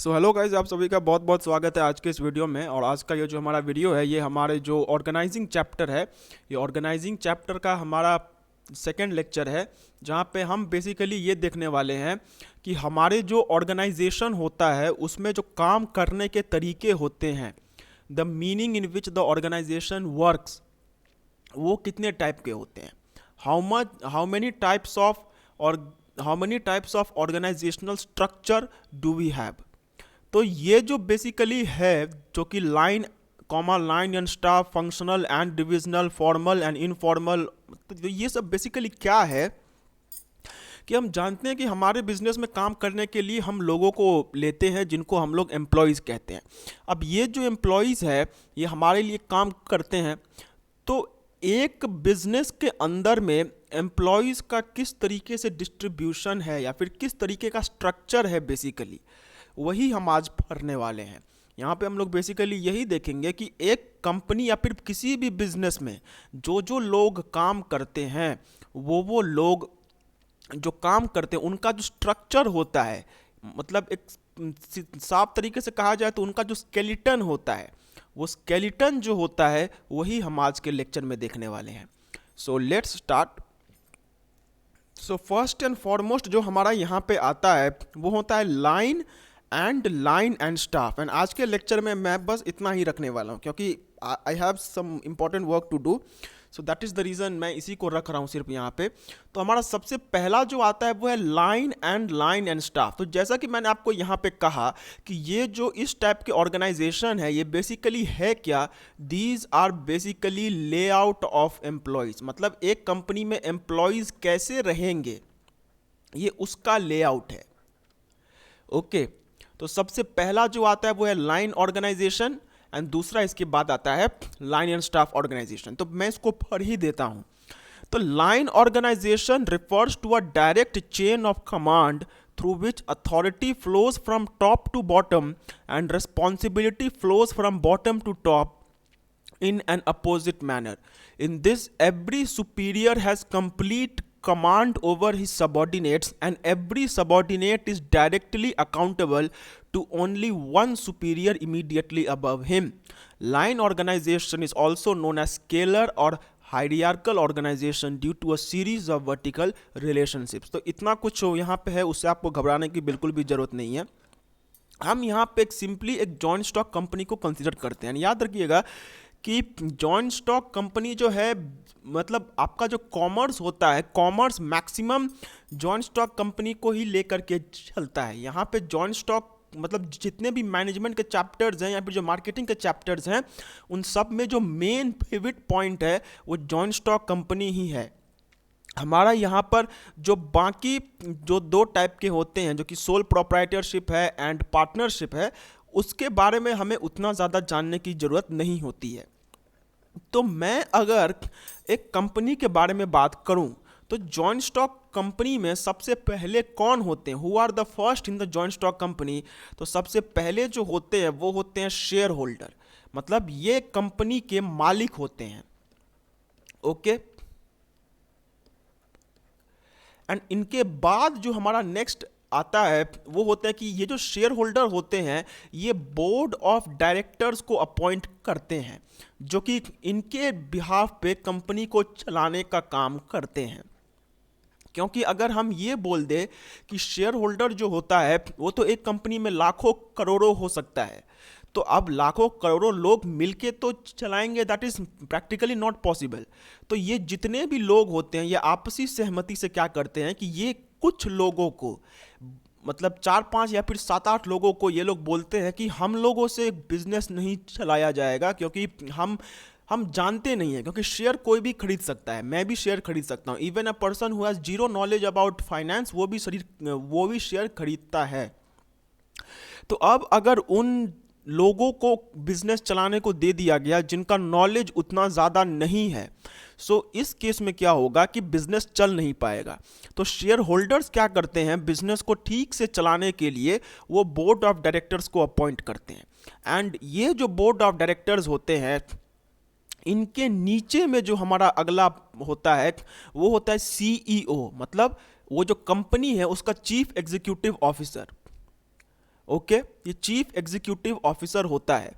So hello guys, आप सभी का बहुत बहुत स्वागत है आज के इस वीडियो में। और आज का ये जो हमारा वीडियो है ये हमारे जो ऑर्गेनाइजिंग चैप्टर है, ये ऑर्गेनाइजिंग चैप्टर का हमारा सेकेंड लेक्चर है, जहाँ पे हम बेसिकली ये देखने वाले हैं कि हमारे जो ऑर्गेनाइजेशन होता है उसमें जो काम करने के तरीके होते हैं, the meaning in which the organization works, वो कितने टाइप के होते हैं, हाउ मेनी टाइप्स ऑफ और how many types of organizational structure do we have. तो ये जो बेसिकली है, जो कि line comma line and staff, functional and divisional, formal and informal, तो ये सब बेसिकली क्या है कि हम जानते हैं कि हमारे बिजनेस में काम करने के लिए हम लोगों को लेते हैं जिनको हम लोग एम्प्लॉयज़ कहते हैं। अब ये जो एम्प्लॉयज़ है ये हमारे लिए काम करते हैं। तो एक बिजनेस के अंदर में एम्प्लॉयज़ का किस तरीके से डिस्ट्रीब्यूशन है या फिर किस तरीके का स्ट्रक्चर है, बेसिकली वही हम आज पढ़ने वाले हैं। यहाँ पे हम लोग बेसिकली यही देखेंगे कि एक कंपनी या फिर किसी भी बिजनेस में जो जो लोग काम करते हैं, वो लोग जो काम करते हैं उनका जो स्ट्रक्चर होता है, मतलब एक साफ तरीके से कहा जाए तो उनका जो स्केलेटन होता है, वो स्केलेटन जो होता है वही हम आज के लेक्चर में देखने वाले हैं। So let's start. So first and foremost जो हमारा यहाँ पे आता है वो होता है लाइन एंड स्टाफ। एंड आज के लेक्चर में मैं बस इतना ही रखने वाला हूँ क्योंकि I have some important work to do, so that is the reason मैं इसी को रख रहा हूँ सिर्फ यहाँ पे। तो हमारा सबसे पहला जो आता है वो है लाइन एंड स्टाफ। तो जैसा कि मैंने आपको यहाँ पे कहा कि ये जो इस टाइप के ऑर्गेनाइजेशन है ये बेसिकली है क्या, these are basically layout of employees, मतलब एक कंपनी में एम्प्लॉयज़ कैसे रहेंगे ये उसका लेआउट है। ओके तो सबसे पहला जो आता है वो है लाइन ऑर्गेनाइजेशन एंड दूसरा इसके बाद आता है लाइन एंड स्टाफ ऑर्गेनाइजेशन। तो मैं इसको पढ़ ही देता हूं। तो line organization refers to a direct chain of command through which authority flows from top to bottom and responsibility flows from bottom to top in an opposite manner. In this, every superior has complete command over his subordinates and every subordinate is directly accountable to only one superior immediately above him. Line organization is also known as scalar or hierarchical organization due to a series of vertical relationships. तो इतना कुछ यहाँ पे है, उससे आपको घबराने की बिल्कुल भी जरूरत नहीं है। हम यहाँ पे एक सिंपली एक जॉइंट स्टॉक कंपनी को कंसिडर करते हैं। याद रखिएगा कि जॉइंट स्टॉक कंपनी जो है, मतलब आपका जो कॉमर्स होता है, commerce maximum joint stock company को ही लेकर के चलता है। यहाँ पे जॉइंट स्टॉक मतलब जितने भी मैनेजमेंट के चैप्टर्स हैं या फिर जो मार्केटिंग के चैप्टर्स हैं, उन सब में जो मेन पिवट पॉइंट है वो जॉइंट स्टॉक कंपनी ही है। हमारा यहाँ पर जो बाकी जो दो टाइप के होते हैं, जो कि सोल प्रोप्राइटरशिप है एंड पार्टनरशिप है, उसके बारे में हमें उतना ज़्यादा जानने की ज़रूरत नहीं होती है। तो मैं अगर एक कंपनी के बारे में बात करूं तो जॉइंट स्टॉक कंपनी में सबसे पहले कौन होते हैं, who are the first in the joint stock company. तो सबसे पहले जो होते हैं वो होते हैं शेयर होल्डर, मतलब ये कंपनी के मालिक होते हैं। ओके एंड इनके बाद जो हमारा नेक्स्ट आता है वो होता है कि ये जो शेयर होल्डर होते हैं ये बोर्ड ऑफ डायरेक्टर्स को अपॉइंट करते हैं, जो कि इनके बिहाफ पे कंपनी को चलाने का काम करते हैं। क्योंकि अगर हम ये बोल दें कि शेयर होल्डर जो होता है वो तो एक कंपनी में लाखों करोड़ों हो सकता है, तो अब लाखों करोड़ों लोग मिलके तो चलाएंगे, that is practically not possible. तो ये जितने भी लोग होते हैं ये आपसी सहमति से क्या करते हैं कि ये कुछ लोगों को, मतलब 4-5 या फिर 7-8 लोगों को ये लोग बोलते हैं कि हम लोगों से बिजनेस नहीं चलाया जाएगा, क्योंकि हम जानते नहीं हैं। क्योंकि शेयर कोई भी खरीद सकता है, मैं भी शेयर खरीद सकता हूँ, even a person who has zero knowledge about finance वो भी शेयर खरीदता है। तो अब अगर उन लोगों को बिजनेस चलाने को दे दिया गया जिनका नॉलेज उतना ज़्यादा नहीं है, सो इस केस में क्या होगा कि बिजनेस चल नहीं पाएगा। तो शेयर होल्डर्स क्या करते हैं, बिजनेस को ठीक से चलाने के लिए वो बोर्ड ऑफ डायरेक्टर्स को अपॉइंट करते हैं। एंड ये जो बोर्ड ऑफ डायरेक्टर्स होते हैं, इनके नीचे में जो हमारा अगला होता है वो होता है सीईओ, मतलब वो जो कंपनी है उसका चीफ एग्जीक्यूटिव ऑफिसर। ओके, ये चीफ एग्जीक्यूटिव ऑफिसर होता है,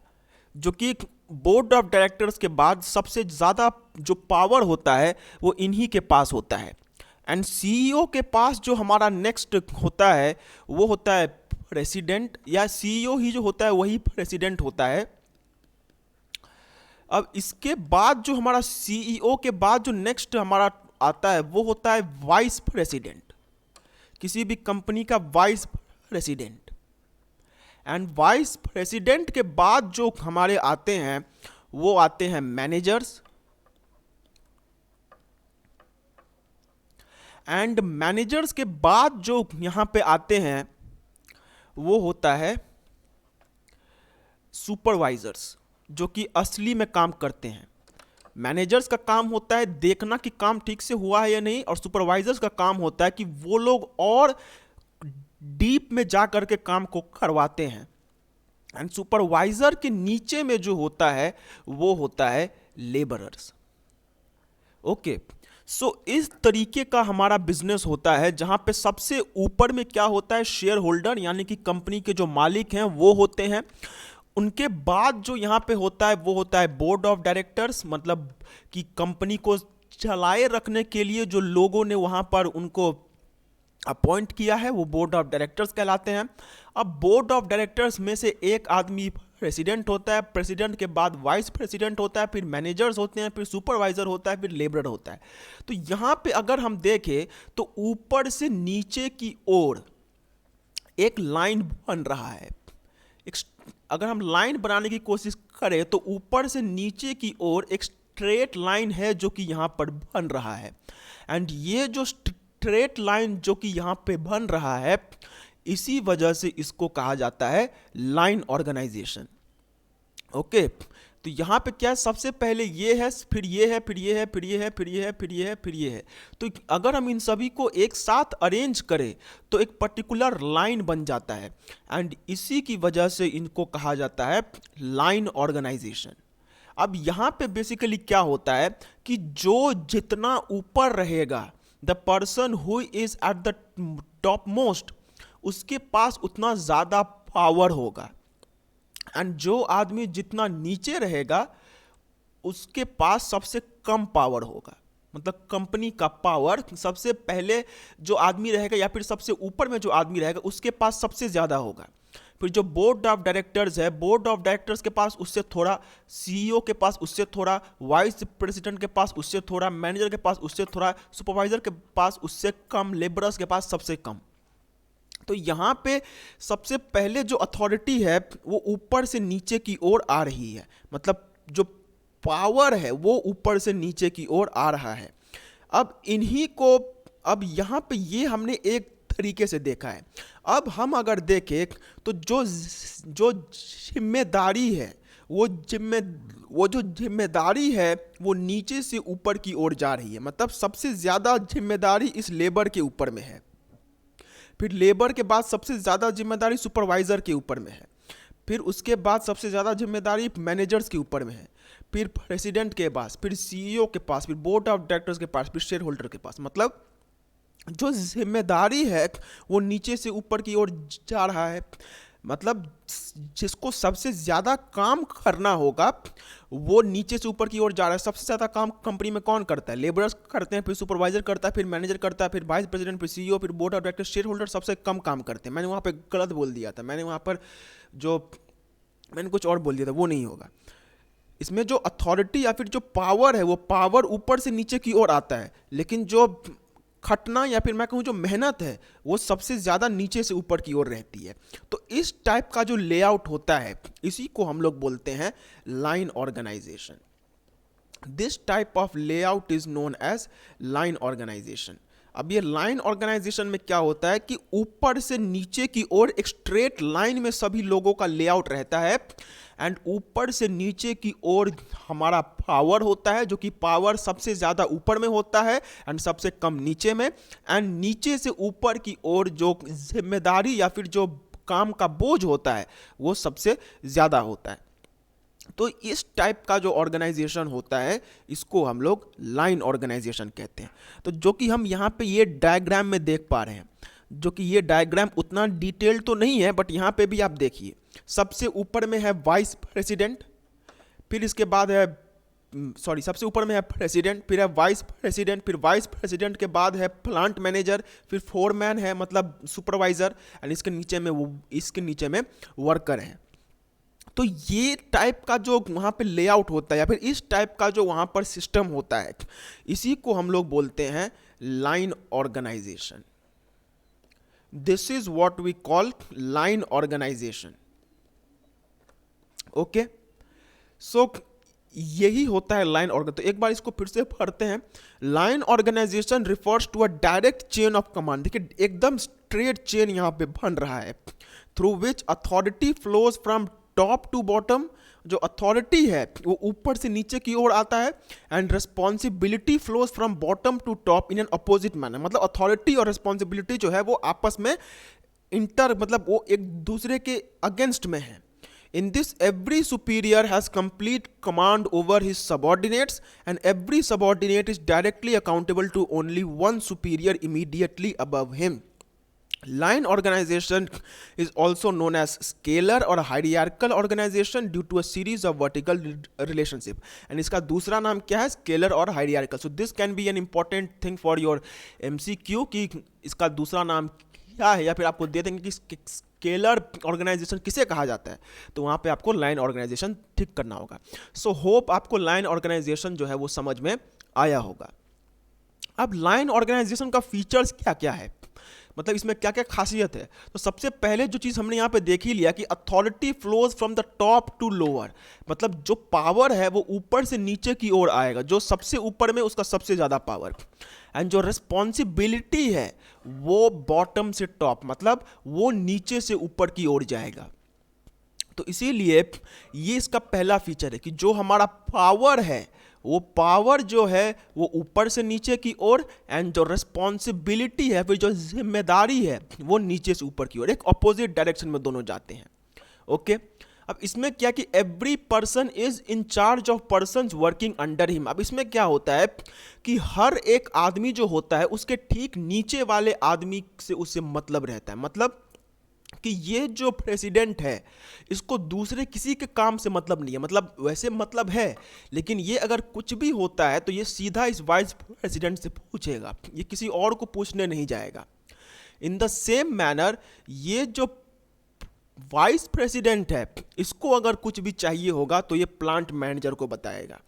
जो कि बोर्ड ऑफ डायरेक्टर्स के बाद सबसे ज़्यादा जो पावर होता है वो इन्हीं के पास होता है। एंड सीईओ के पास जो हमारा नेक्स्ट होता है वो होता है प्रेसिडेंट, या सीईओ ही जो होता है वही प्रेसिडेंट होता है। अब इसके बाद जो हमारा सीईओ के बाद जो नेक्स्ट हमारा आता है वो होता है वाइस प्रेसिडेंट, किसी भी कंपनी का vice president. And vice president के बाद जो हमारे आते हैं वो आते हैं मैनेजर्स। एंड मैनेजर्स के बाद जो यहाँ पे आते हैं वो होता है सुपरवाइजर्स, जो कि असली में काम करते हैं। मैनेजर्स का काम होता है देखना कि काम ठीक से हुआ है या नहीं, और सुपरवाइजर्स का काम होता है कि वो लोग और डीप में जा करके काम को करवाते हैं। एंड सुपरवाइजर के नीचे में जो होता है वो होता है लेबरर्स। ओके, सो इस तरीके का हमारा बिजनेस होता है, जहां पे सबसे ऊपर में क्या होता है, शेयर होल्डर यानी कि कंपनी के जो मालिक हैं वो होते हैं। उनके बाद जो यहाँ पे होता है वो होता है बोर्ड ऑफ डायरेक्टर्स, मतलब कि कंपनी को चलाए रखने के लिए जो लोगों ने वहाँ पर उनको अपॉइंट किया है वो बोर्ड ऑफ डायरेक्टर्स कहलाते हैं। अब बोर्ड ऑफ डायरेक्टर्स में से एक आदमी प्रेसिडेंट होता है, प्रेसिडेंट के बाद वाइस प्रेसिडेंट होता है, फिर मैनेजर्स होते हैं, फिर सुपरवाइजर होता है, फिर लेबरर होता है। तो यहाँ पे अगर हम देखें तो ऊपर से नीचे की ओर एक लाइन बन रहा है। अगर हम लाइन बनाने की कोशिश करें तो ऊपर से नीचे की ओर एक स्ट्रेट लाइन है जो कि यहाँ पर बन रहा है। एंड ये जो स्ट्रेट लाइन जो कि यहाँ पे बन रहा है, इसी वजह से इसको कहा जाता है लाइन ऑर्गेनाइजेशन। ओके, तो यहाँ पे क्या है, सबसे पहले ये है, फिर ये है, फिर ये है, फिर ये है, फिर ये है, फिर ये है, फिर ये है। तो अगर हम इन सभी को एक साथ अरेंज करें तो एक पर्टिकुलर लाइन बन जाता है। एंड इसी की वजह से इनको कहा जाता है लाइन ऑर्गेनाइजेशन। अब यहाँ पे बेसिकली क्या होता है कि जो जितना ऊपर रहेगा, the person who is at the top most, उसके पास उतना ज़्यादा पावर होगा। एंड जो आदमी जितना नीचे रहेगा उसके पास सबसे कम पावर होगा। मतलब कंपनी का पावर सबसे पहले जो आदमी रहेगा या फिर सबसे ऊपर में जो आदमी रहेगा उसके पास सबसे ज़्यादा होगा। फिर जो बोर्ड ऑफ डायरेक्टर्स है, बोर्ड ऑफ डायरेक्टर्स के पास उससे थोड़ा, सीईओ के पास उससे थोड़ा, वाइस प्रेसिडेंट के पास उससे थोड़ा, मैनेजर के पास उससे थोड़ा, सुपरवाइजर के पास उससे कम, लेबरर्स के पास सबसे कम। तो यहाँ पे सबसे पहले जो अथॉरिटी है वो ऊपर से नीचे की ओर आ रही है, मतलब जो पावर है वो ऊपर से नीचे की ओर आ रहा है। अब इन्हीं को, अब यहाँ पे ये हमने एक तरीके से देखा है। अब हम अगर देखें तो जो जिम्मेदारी है वो जो जिम्मेदारी है वो नीचे से ऊपर की ओर जा रही है। मतलब सबसे ज़्यादा जिम्मेदारी इस लेबर के ऊपर में है, फिर लेबर के बाद सबसे ज़्यादा जिम्मेदारी सुपरवाइज़र के ऊपर में है, फिर उसके बाद सबसे ज़्यादा जिम्मेदारी मैनेजर्स के ऊपर में है, फिर प्रेसिडेंट के पास, फिर सीईओ के पास, फिर बोर्ड ऑफ डायरेक्टर्स के पास, फिर शेयर होल्डर के पास। मतलब जो जिम्मेदारी है वो नीचे से ऊपर की ओर जा रहा है। मतलब जिसको सबसे ज़्यादा काम करना होगा वो नीचे से ऊपर की ओर जा रहा है। सबसे ज़्यादा काम कंपनी में कौन करता है? लेबरर्स करते हैं, फिर सुपरवाइजर करता है, फिर मैनेजर करता है, फिर वाइस प्रेसिडेंट, फिर सीईओ, फिर board of director, share holder सबसे कम काम करते हैं। मैंने वहाँ पे गलत बोल दिया था, मैंने कुछ और बोल दिया था, वो नहीं होगा। इसमें जो अथॉरिटी या फिर जो पावर है वो पावर ऊपर से नीचे की ओर आता है, लेकिन जो खटना या फिर मैं कहूँ जो मेहनत है वो सबसे ज़्यादा नीचे से ऊपर की ओर रहती है। तो इस टाइप का जो लेआउट होता है इसी को हम लोग बोलते हैं line organization. This type of layout is known as line organization. अब ये लाइन ऑर्गेनाइजेशन में क्या होता है कि ऊपर से नीचे की ओर एक स्ट्रेट लाइन में सभी लोगों का लेआउट रहता है। एंड ऊपर से नीचे की ओर हमारा पावर होता है, जो कि पावर सबसे ज़्यादा ऊपर में होता है एंड सबसे कम नीचे में। एंड नीचे से ऊपर की ओर जो जिम्मेदारी या फिर जो काम का बोझ होता है वो सबसे ज़्यादा होता है। तो इस टाइप का जो ऑर्गेनाइजेशन होता है इसको हम लोग लाइन ऑर्गेनाइजेशन कहते हैं। तो जो कि हम यहाँ पे ये डायग्राम में देख पा रहे हैं, जो कि ये डायग्राम उतना डिटेल तो नहीं है, बट यहाँ पे भी आप देखिए, सबसे ऊपर में है वाइस प्रेसिडेंट, फिर इसके बाद है सबसे ऊपर में है प्रेसिडेंट, फिर है वाइस प्रेसिडेंट, फिर वाइस प्रेसिडेंट के बाद है प्लांट मैनेजर, फिर फोरमैन है मतलब सुपरवाइजर, एंड इसके नीचे में वर्कर है। तो ये टाइप का जो वहाँ पे लेआउट होता है या फिर इस टाइप का जो वहाँ पर सिस्टम होता है, इसी को हम लोग बोलते हैं line organization. This is what we call line organization. Okay, so यही होता है लाइन ऑर्गन। तो एक बार इसको फिर से पढ़ते हैं। Line organization refers to a direct chain of command. देखिए एकदम स्ट्रेट चेन यहाँ पे बन रहा है, through which authority flows from top to bottom. जो अथॉरिटी है वो ऊपर से नीचे की ओर आता है, and responsibility flows from bottom to top in an opposite manner. मतलब अथॉरिटी और रिस्पॉन्सिबिलिटी जो है वो आपस में मतलब वो एक दूसरे के अगेंस्ट में है। In this, every superior has complete command over his subordinates, and every subordinate is directly accountable to only one superior immediately above him. Line organization is also known as scalar or hierarchical organization due to a series of vertical relationship. And इसका दूसरा नाम क्या है? Scalar और hierarchical. So this can be an important thing for your MCQ कि इसका दूसरा नाम क्या है, या फिर आपको दे देंगे कि स्केलर ऑर्गेनाइजेशन किसे कहा जाता है, तो वहाँ पे आपको लाइन ऑर्गेनाइजेशन ठीक करना होगा। सो होप आपको लाइन ऑर्गेनाइजेशन जो है वो समझ में आया होगा। अब लाइन ऑर्गेनाइजेशन का फीचर्स क्या क्या है, मतलब इसमें क्या क्या खासियत है। तो सबसे पहले जो चीज़ हमने यहाँ पे देख ही लिया कि authority flows from the top to lower, मतलब जो पावर है वो ऊपर से नीचे की ओर आएगा, जो सबसे ऊपर में उसका सबसे ज़्यादा पावर, एंड जो रिस्पॉन्सिबिलिटी है वो बॉटम से टॉप, मतलब वो नीचे से ऊपर की ओर जाएगा। तो इसीलिए ये इसका पहला फीचर है कि जो हमारा पावर है वो पावर जो है वो ऊपर से नीचे की ओर, एंड जो रिस्पॉन्सिबिलिटी है फिर जो जिम्मेदारी है वो नीचे से ऊपर की ओर, एक अपोजिट डायरेक्शन में दोनों जाते हैं। ओके, अब इसमें क्या कि every person is in charge of persons working under him. अब इसमें क्या होता है कि हर एक आदमी जो होता है उसके ठीक नीचे वाले आदमी से उससे मतलब रहता है, मतलब कि ये जो प्रेसिडेंट है इसको दूसरे किसी के काम से मतलब नहीं है, मतलब वैसे मतलब है, लेकिन ये अगर कुछ भी होता है तो ये सीधा इस वाइस प्रेसिडेंट से पूछेगा, ये किसी और को पूछने नहीं जाएगा। इन द सेम मैनर ये जो वाइस प्रेसिडेंट है इसको अगर कुछ भी चाहिए होगा तो ये प्लांट मैनेजर को बताएगा।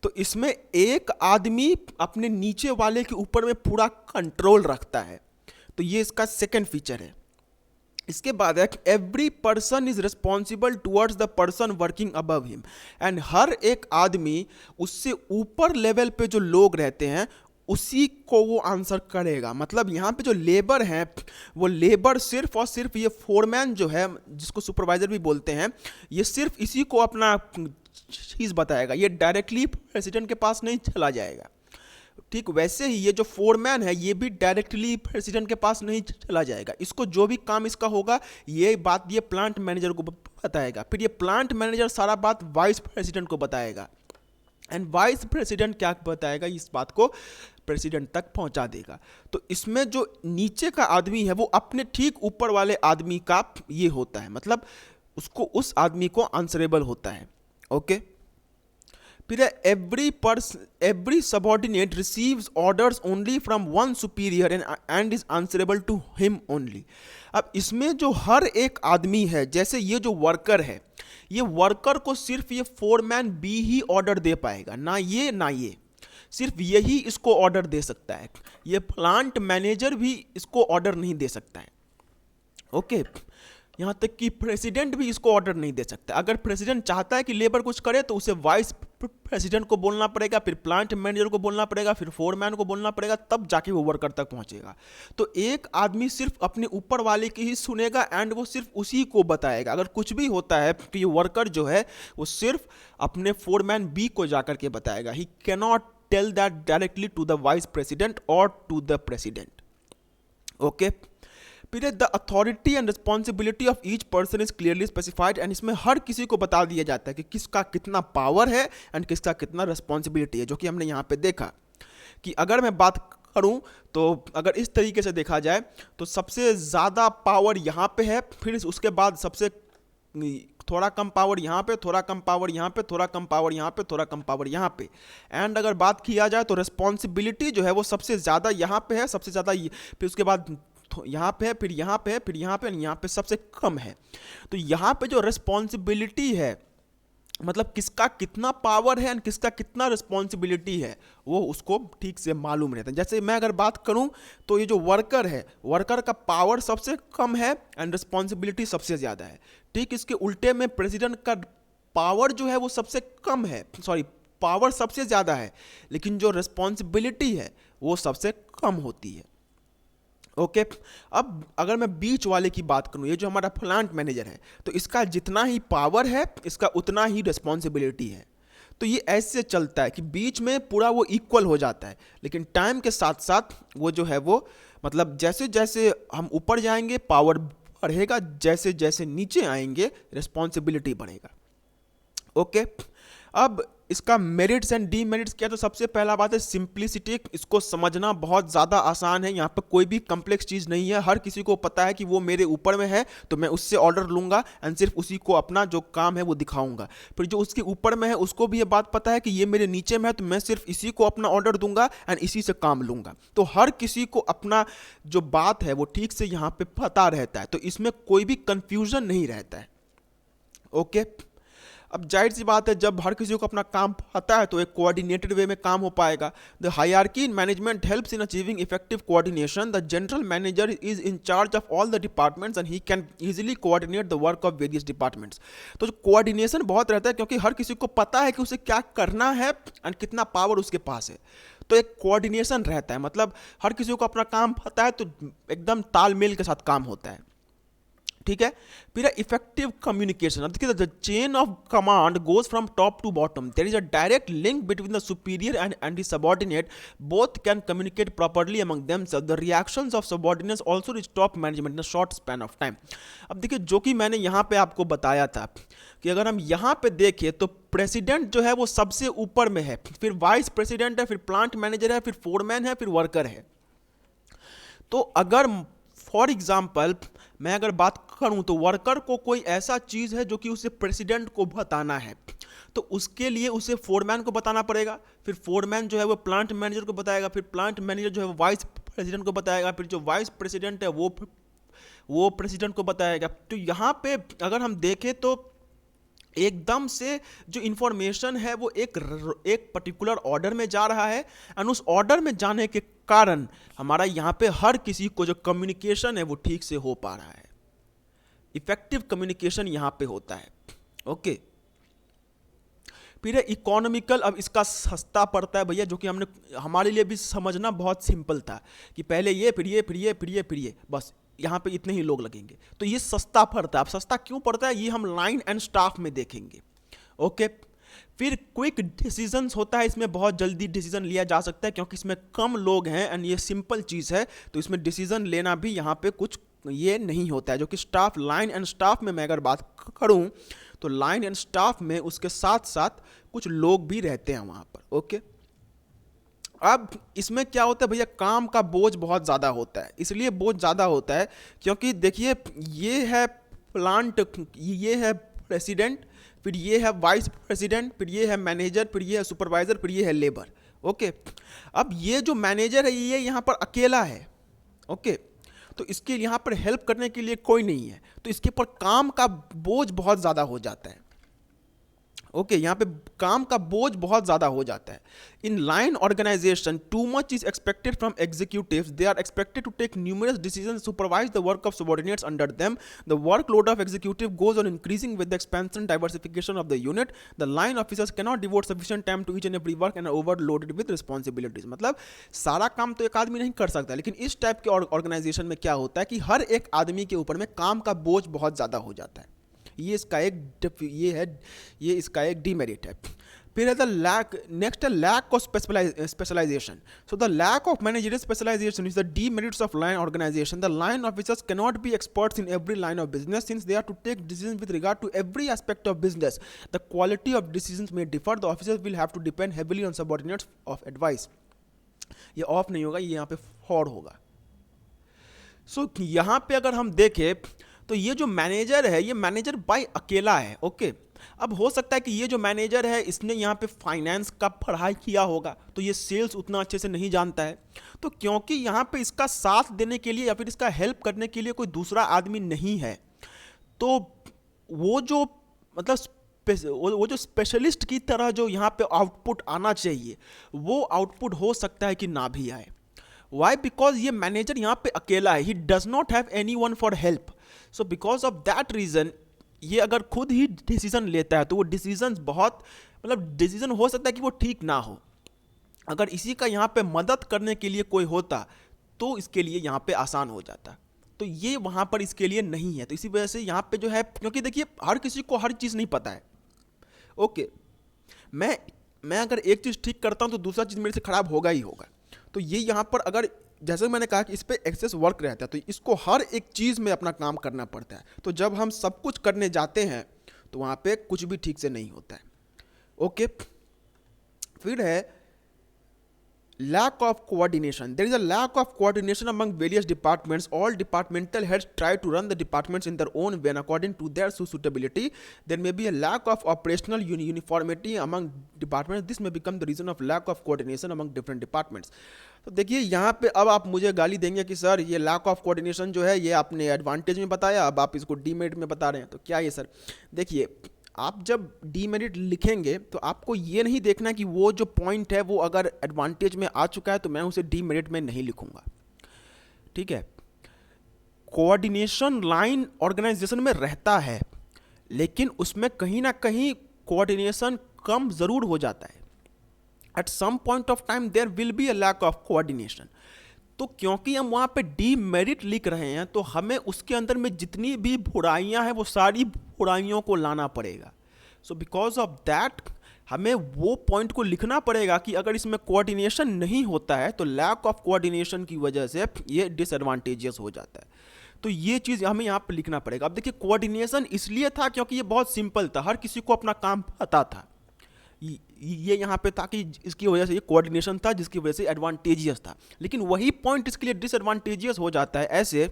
तो इसमें एक आदमी अपने नीचे वाले के ऊपर में पूरा कंट्रोल रखता है, तो ये इसका सेकंड फीचर है। इसके बाद है every person is responsible towards the person working above him, and हर एक आदमी उससे ऊपर लेवल पे जो लोग रहते हैं उसी को वो आंसर करेगा। मतलब यहाँ पे जो लेबर हैं वो लेबर सिर्फ और सिर्फ ये फोरमैन जो है जिसको सुपरवाइजर भी बोलते हैं, ये सिर्फ इसी को अपना चीज़ बताएगा, ये डायरेक्टली प्रेसिडेंट के पास नहीं चला जाएगा। ठीक वैसे ही ये जो फोरमैन है ये भी डायरेक्टली प्रेसिडेंट के पास नहीं चला जाएगा, इसको जो भी काम इसका होगा ये बात ये प्लांट मैनेजर को बताएगा, फिर ये प्लांट मैनेजर सारा बात वाइस प्रेसिडेंट को बताएगा, एंड वाइस प्रेसिडेंट क्या बताएगा इस बात को प्रेसिडेंट तक पहुंचा देगा। तो इसमें जो नीचे का आदमी है वो अपने ठीक ऊपर वाले आदमी का ये होता है, मतलब उसको उस आदमी को आंसरेबल होता है। ओके, फिर every subordinate receives orders only from one superior and is answerable to him only. अब इसमें जो हर एक आदमी है, जैसे ये जो वर्कर है, ये वर्कर को सिर्फ ये फोरमैन बी ही ऑर्डर दे पाएगा, ना ये सिर्फ यही इसको ऑर्डर दे सकता है, ये प्लांट मैनेजर भी इसको ऑर्डर नहीं दे सकता है। ओके, यहाँ तक कि प्रेसिडेंट भी इसको ऑर्डर नहीं दे सकता। अगर प्रेसिडेंट चाहता है कि लेबर कुछ करे तो उसे वाइस प्रेसिडेंट को बोलना पड़ेगा, फिर प्लांट मैनेजर को बोलना पड़ेगा, फिर फोरमैन को बोलना पड़ेगा, तब जाके वो वर्कर तक पहुंचेगा। तो एक आदमी सिर्फ अपने ऊपर वाले की ही सुनेगा एंड वो सिर्फ उसी को बताएगा। अगर कुछ भी होता है तो ये वर्कर जो है वो सिर्फ अपने फोरमैन बी को जाकर के बताएगा। He cannot tell that directly to the vice president और टू द प्रेसिडेंट। ओके, फिर the authority and responsibility of each person is clearly specified, and इसमें हर किसी को बता दिया जाता है कि किसका कितना पावर है एंड किसका कितना रिस्पॉन्सिबिलिटी है, जो कि हमने यहाँ पे देखा कि अगर मैं बात करूं तो अगर इस तरीके से देखा जाए तो सबसे ज़्यादा पावर यहाँ पे है, फिर उसके बाद सबसे थोड़ा कम पावर यहाँ पे, थोड़ा कम पावर यहाँ पे, थोड़ा कम पावर यहाँ पे, थोड़ा कम पावर यहाँ पे। एंड अगर बात किया जाए तो रिस्पॉन्सिबिलिटी जो है वो सबसे ज़्यादा यहाँ पे है, सबसे ज़्यादा फिर उसके बाद यहाँ पे है, फिर यहाँ पे है, फिर यहाँ पे, यहाँ पे सबसे कम है। तो यहाँ पे जो रिस्पॉन्सिबिलिटी है, मतलब किसका कितना पावर है एंड किसका कितना रिस्पॉन्सिबिलिटी है, वो उसको ठीक से मालूम रहता है। जैसे मैं अगर बात करूं तो ये जो वर्कर है, वर्कर का पावर सबसे कम है एंड रिस्पॉन्सिबिलिटी सबसे ज़्यादा है। ठीक इसके उल्टे में प्रेसिडेंट का पावर जो है वो सबसे कम है, सॉरी पावर सबसे ज़्यादा है, लेकिन जो रिस्पॉन्सिबिलिटी है वो सबसे कम होती है। ओके अब अगर मैं बीच वाले की बात करूं, ये जो हमारा प्लांट मैनेजर है, तो इसका जितना ही पावर है इसका उतना ही रिस्पॉन्सिबिलिटी है। तो ये ऐसे चलता है कि बीच में पूरा वो इक्वल हो जाता है, लेकिन टाइम के साथ साथ वो जो है वो मतलब जैसे जैसे हम ऊपर जाएंगे पावर बढ़ेगा, जैसे जैसे नीचे आएंगे रिस्पॉन्सिबिलिटी बढ़ेगा। ओके अब इसका मेरिट्स एंड डीमेरिट्स क्या, तो सबसे पहला बात है सिंप्लिसिटी। इसको समझना बहुत ज़्यादा आसान है, यहाँ पर कोई भी कम्प्लेक्स चीज़ नहीं है। हर किसी को पता है कि वो मेरे ऊपर में है तो मैं उससे ऑर्डर लूँगा एंड सिर्फ उसी को अपना जो काम है वो दिखाऊंगा। फिर जो उसके ऊपर में है उसको भी ये बात पता है कि ये मेरे नीचे में है तो मैं सिर्फ इसी को अपना ऑर्डर दूंगा एंड इसी से काम लूँगा। तो हर किसी को अपना जो बात है वो ठीक से यहाँ पर पता रहता है, तो इसमें कोई भी कन्फ्यूज़न नहीं रहता है। ओके अब जाहिर सी बात है जब हर किसी को अपना काम पता है तो एक कोऑर्डिनेटेड वे में काम हो पाएगा। The hierarchy in management helps in achieving effective coordination. The general manager is in charge of all the departments and he can easily coordinate the work of various departments. तो जो कोऑर्डिनेशन बहुत रहता है क्योंकि हर किसी को पता है कि उसे क्या करना है एंड कितना पावर उसके पास है, तो एक कोऑर्डिनेशन रहता है। मतलब हर किसी को अपना काम पता है तो एकदम तालमेल के साथ काम होता है। ठीक है फिर इफेक्टिव कम्युनिकेशन। अब देखिए the chain of command goes from top to bottom, there is a direct link between the superior and the subordinate, both can communicate properly among themself. The reactions of subordinates also reach top management in a short span of time. अब देखिए जो कि मैंने यहाँ पे आपको बताया था कि अगर हम यहाँ पे देखें तो प्रेसिडेंट जो है वो सबसे ऊपर में है, फिर वाइस प्रेसिडेंट है, फिर प्लांट मैनेजर है, फिर फोरमैन है, फिर वर्कर है। तो अगर फॉर एग्जाम्पल मैं अगर बात करूं तो वर्कर को कोई ऐसा चीज़ है जो कि उसे प्रेसिडेंट को बताना है, तो उसके लिए उसे फोरमैन को बताना पड़ेगा, फिर फोरमैन जो है वो प्लांट मैनेजर को बताएगा, फिर प्लांट मैनेजर जो है वो वाइस प्रेसिडेंट को बताएगा, फिर जो वाइस प्रेसिडेंट है वो प्रेसिडेंट को बताएगा। तो यहाँ पे अगर हम देखें तो एकदम से जो इंफॉर्मेशन है वो एक पर्टिकुलर ऑर्डर में जा रहा है एंड उस ऑर्डर में जाने के कारण हमारा यहाँ पे हर किसी को जो कम्युनिकेशन है वो ठीक से हो पा रहा है। इफेक्टिव कम्युनिकेशन यहाँ पे होता है। ओके फिर है इकोनॉमिकल। अब इसका सस्ता पड़ता है भैया, जो कि हमने हमारे लिए भी समझना बहुत सिंपल था कि पहले ये फिर ये फिर ये फिर ये फिर ये, बस यहाँ पे इतने ही लोग लगेंगे, तो ये सस्ता पड़ता है। अब सस्ता क्यों पड़ता है ये हम लाइन एंड स्टाफ में देखेंगे। ओके फिर क्विक डिसीजंस होता है, इसमें बहुत जल्दी डिसीजन लिया जा सकता है क्योंकि इसमें कम लोग हैं एंड ये सिंपल चीज़ है, तो इसमें डिसीजन लेना भी यहाँ पे कुछ ये नहीं होता है। जो कि स्टाफ लाइन एंड स्टाफ में मैं अगर बात करूँ तो लाइन एंड स्टाफ में उसके साथ साथ कुछ लोग भी रहते हैं वहाँ पर। ओके अब इसमें क्या होता है भैया, काम का बोझ बहुत ज़्यादा होता है। इसलिए बोझ ज़्यादा होता है क्योंकि देखिए ये है प्लांट, ये है प्रेसिडेंट, फिर ये है वाइस प्रेसिडेंट, फिर ये है मैनेजर, फिर ये है सुपरवाइज़र, फिर ये है लेबर। ओके अब ये जो मैनेजर है ये यहाँ पर अकेला है। ओके तो इसके यहाँ पर हेल्प करने के लिए कोई नहीं है, तो इसके ऊपर काम का बोझ बहुत ज़्यादा हो जाता है। ओके यहाँ पे काम का बोझ बहुत ज़्यादा हो जाता है। In line organization too much is expected from executives, they are expected to take numerous decisions, supervise the work of subordinates under them. The workload of executive goes on increasing with the expansion diversification of the unit. The line officers can not devote sufficient time to each and every work and overloaded with responsibilities. मतलब सारा काम तो एक आदमी नहीं कर सकता, लेकिन इस टाइप के ऑर्गेनाइजेशन में क्या होता है कि हर एक आदमी के ऊपर में काम का बोझ बहुत ज़्यादा हो जाता है। ये इसका एक डीमेरिट है। फिर है द लैक, नेक्स्ट है lack of specialization. So the lack of managerial specialization is the demerits of line organization. The line officers can not be experts in every line of business since they are to take decisions with regard to every aspect of business. The quality of decisions may differ. The officers will have to depend heavily on subordinates of advice. ये off नहीं होगा, ये यहाँ पे for होगा। सो यहाँ पे अगर हम देखें तो ये जो मैनेजर है ये मैनेजर बाय अकेला है। ओके, अब हो सकता है कि ये जो मैनेजर है इसने यहाँ पे फाइनेंस का पढ़ाई किया होगा, तो ये सेल्स उतना अच्छे से नहीं जानता है। तो क्योंकि यहाँ पे इसका साथ देने के लिए या फिर इसका हेल्प करने के लिए कोई दूसरा आदमी नहीं है, तो वो जो मतलब वो जो स्पेशलिस्ट की तरह जो यहाँ पे आउटपुट आना चाहिए वो आउटपुट हो सकता है कि ना भी आए। वाई? बिकॉज ये मैनेजर यहाँ पे अकेला है, he does not have any one for help. So because of that reason ये अगर खुद ही डिसीजन लेता है तो वो डिसीजन बहुत मतलब डिसीजन हो सकता है कि वो ठीक ना हो। अगर इसी का यहाँ पे मदद करने के लिए कोई होता तो इसके लिए यहाँ पे आसान हो जाता, तो ये वहाँ पर इसके लिए नहीं है। तो इसी वजह से यहाँ पे जो है, क्योंकि देखिए हर किसी को हर चीज़ नहीं पता है। ओके, मैं अगर एक चीज़ ठीक करता हूँ तो दूसरा चीज़ मेरे से ख़राब होगा ही होगा। तो ये यहाँ पर अगर जैसे मैंने कहा कि इस पर एक्सेस वर्क रहता है तो इसको हर एक चीज़ में अपना काम करना पड़ता है। तो जब हम सब कुछ करने जाते हैं तो वहाँ पे कुछ भी ठीक से नहीं होता है। ओके, फिर है lack of coordination. There is a lack of coordination among various departments. All departmental heads try to run the departments in their own way and according to their suitability. There may be a lack of operational uniformity among departments. This may become the reason of lack of coordination among different departments. तो देखिए यहाँ पे अब आप मुझे गाली देंगे कि सर ये लैक ऑफ कोऑर्डिनेशन जो है ये आपने एडवांटेज में बताया, अब आप इसको डीमेरिट में बता रहे हैं। तो क्या ये सर, देखिए आप जब डीमेरिट लिखेंगे तो आपको ये नहीं देखना कि वो जो पॉइंट है वो अगर एडवांटेज में आ चुका है तो मैं उसे डीमेरिट में नहीं लिखूंगा। ठीक है, कोऑर्डिनेशन लाइन ऑर्गेनाइजेशन में रहता है लेकिन उसमें कहीं ना कहीं कोऑर्डिनेशन कम ज़रूर हो जाता है। At some point of time there will be a lack of coordination. तो क्योंकि हम वहाँ पे डीमेरिट लिख रहे हैं तो हमें उसके अंदर में जितनी भी बुराइयाँ हैं वो सारी बुराइयों को लाना पड़ेगा। सो बिकॉज ऑफ दैट हमें वो पॉइंट को लिखना पड़ेगा कि अगर इसमें कोऑर्डिनेशन नहीं होता है तो लैक ऑफ कोऑर्डिनेशन की वजह से ये डिसएडवांटेजियस हो जाता है। तो ये चीज़ हमें यहाँ पे लिखना पड़ेगा। अब देखिए कोऑर्डिनेशन इसलिए था क्योंकि ये बहुत सिंपल था, हर किसी को अपना काम पता था। ये यहाँ पे था कि इसकी वजह से ये कोऑर्डिनेशन था जिसकी वजह से एडवांटेजियस था। लेकिन वही पॉइंट इसके लिए डिसएडवांटेजियस हो जाता है ऐसे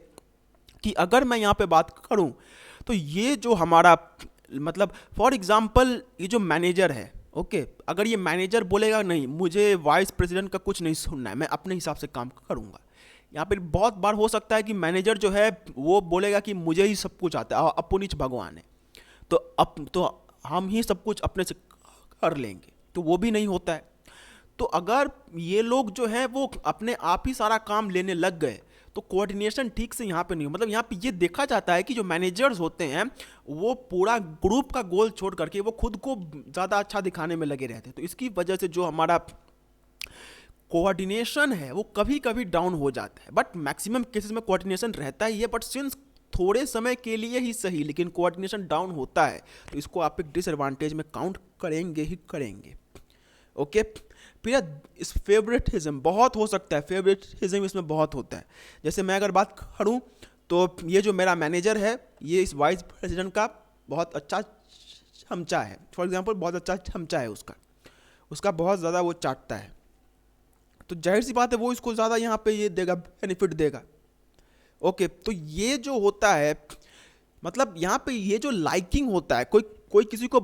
कि अगर मैं यहाँ पे बात करूँ तो ये जो हमारा मतलब फॉर एग्जांपल ये जो मैनेजर है, ओके, अगर ये मैनेजर बोलेगा नहीं मुझे वाइस प्रेसिडेंट का कुछ नहीं सुनना है, मैं अपने हिसाब से काम करूँगा, यहाँ पे बहुत बार हो सकता है कि मैनेजर जो है वो बोलेगा कि मुझे ही सब कुछ आता है, अपुनिच भगवान है, तो हम ही सब कुछ अपने से कर लेंगे, तो वो भी नहीं होता है। तो अगर ये लोग जो है वो अपने आप ही सारा काम लेने लग गए तो कोऑर्डिनेशन ठीक से यहाँ पे नहीं हो। मतलब यहाँ पे ये देखा जाता है कि जो मैनेजर्स होते हैं वो पूरा ग्रुप का गोल छोड़ करके वो खुद को ज़्यादा अच्छा दिखाने में लगे रहते हैं। तो इसकी वजह से जो हमारा कोऑर्डिनेशन है वो कभी कभी डाउन हो जाता है। बट मैक्सिमम केसेस में कोऑर्डिनेशन रहता ही है, बट सिंस थोड़े समय के लिए ही सही, लेकिन कोऑर्डिनेशन डाउन होता है तो इसको आप एक डिसएडवांटेज में काउंट करेंगे ही करेंगे। ओके, फिर इस फेवरेटिज्म बहुत हो सकता है, फेवरेटिज्म इसमें बहुत होता है। जैसे मैं अगर बात करूं तो ये जो मेरा मैनेजर है ये इस वाइस प्रेसिडेंट का बहुत अच्छा चमचा है, फॉर एग्जांपल बहुत अच्छा चमचा है उसका बहुत ज़्यादा वो चाटता है, तो जाहिर सी बात है वो इसको ज़्यादा यहाँ पे ये देगा, बेनिफिट देगा। ओके, तो ये जो होता है मतलब यहाँ पे ये जो लाइकिंग होता है, कोई किसी को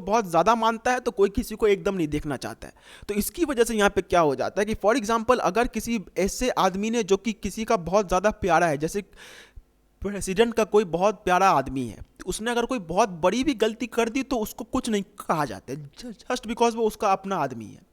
बहुत ज़्यादा मानता है तो कोई किसी को एकदम नहीं देखना चाहता है। तो इसकी वजह से यहाँ पे क्या हो जाता है कि फॉर एग्जांपल अगर किसी ऐसे आदमी ने जो कि किसी का बहुत ज़्यादा प्यारा है, जैसे प्रेसिडेंट का कोई बहुत प्यारा आदमी है, तो उसने अगर कोई बहुत बड़ी भी गलती कर दी तो उसको कुछ नहीं कहा जाता है, जस्ट बिकॉज वो उसका अपना आदमी है।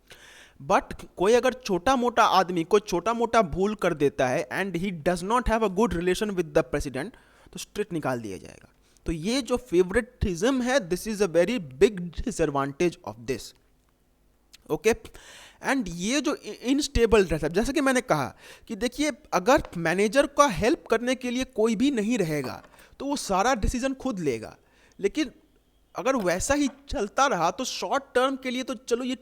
बट कोई अगर छोटा मोटा आदमी कोई छोटा मोटा भूल कर देता है and he does not have a good relation with the president तो स्ट्रेट निकाल दिया जाएगा। तो ये जो फेवरेटिज्म है this is a very big disadvantage of this. Okay, and ये जो इनस्टेबल रहता है, जैसे कि मैंने कहा कि देखिए अगर मैनेजर का हेल्प करने के लिए कोई भी नहीं रहेगा तो वो सारा डिसीजन खुद लेगा, लेकिन अगर वैसा ही चलता रहा तो शॉर्ट टर्म के लिए तो चलो ये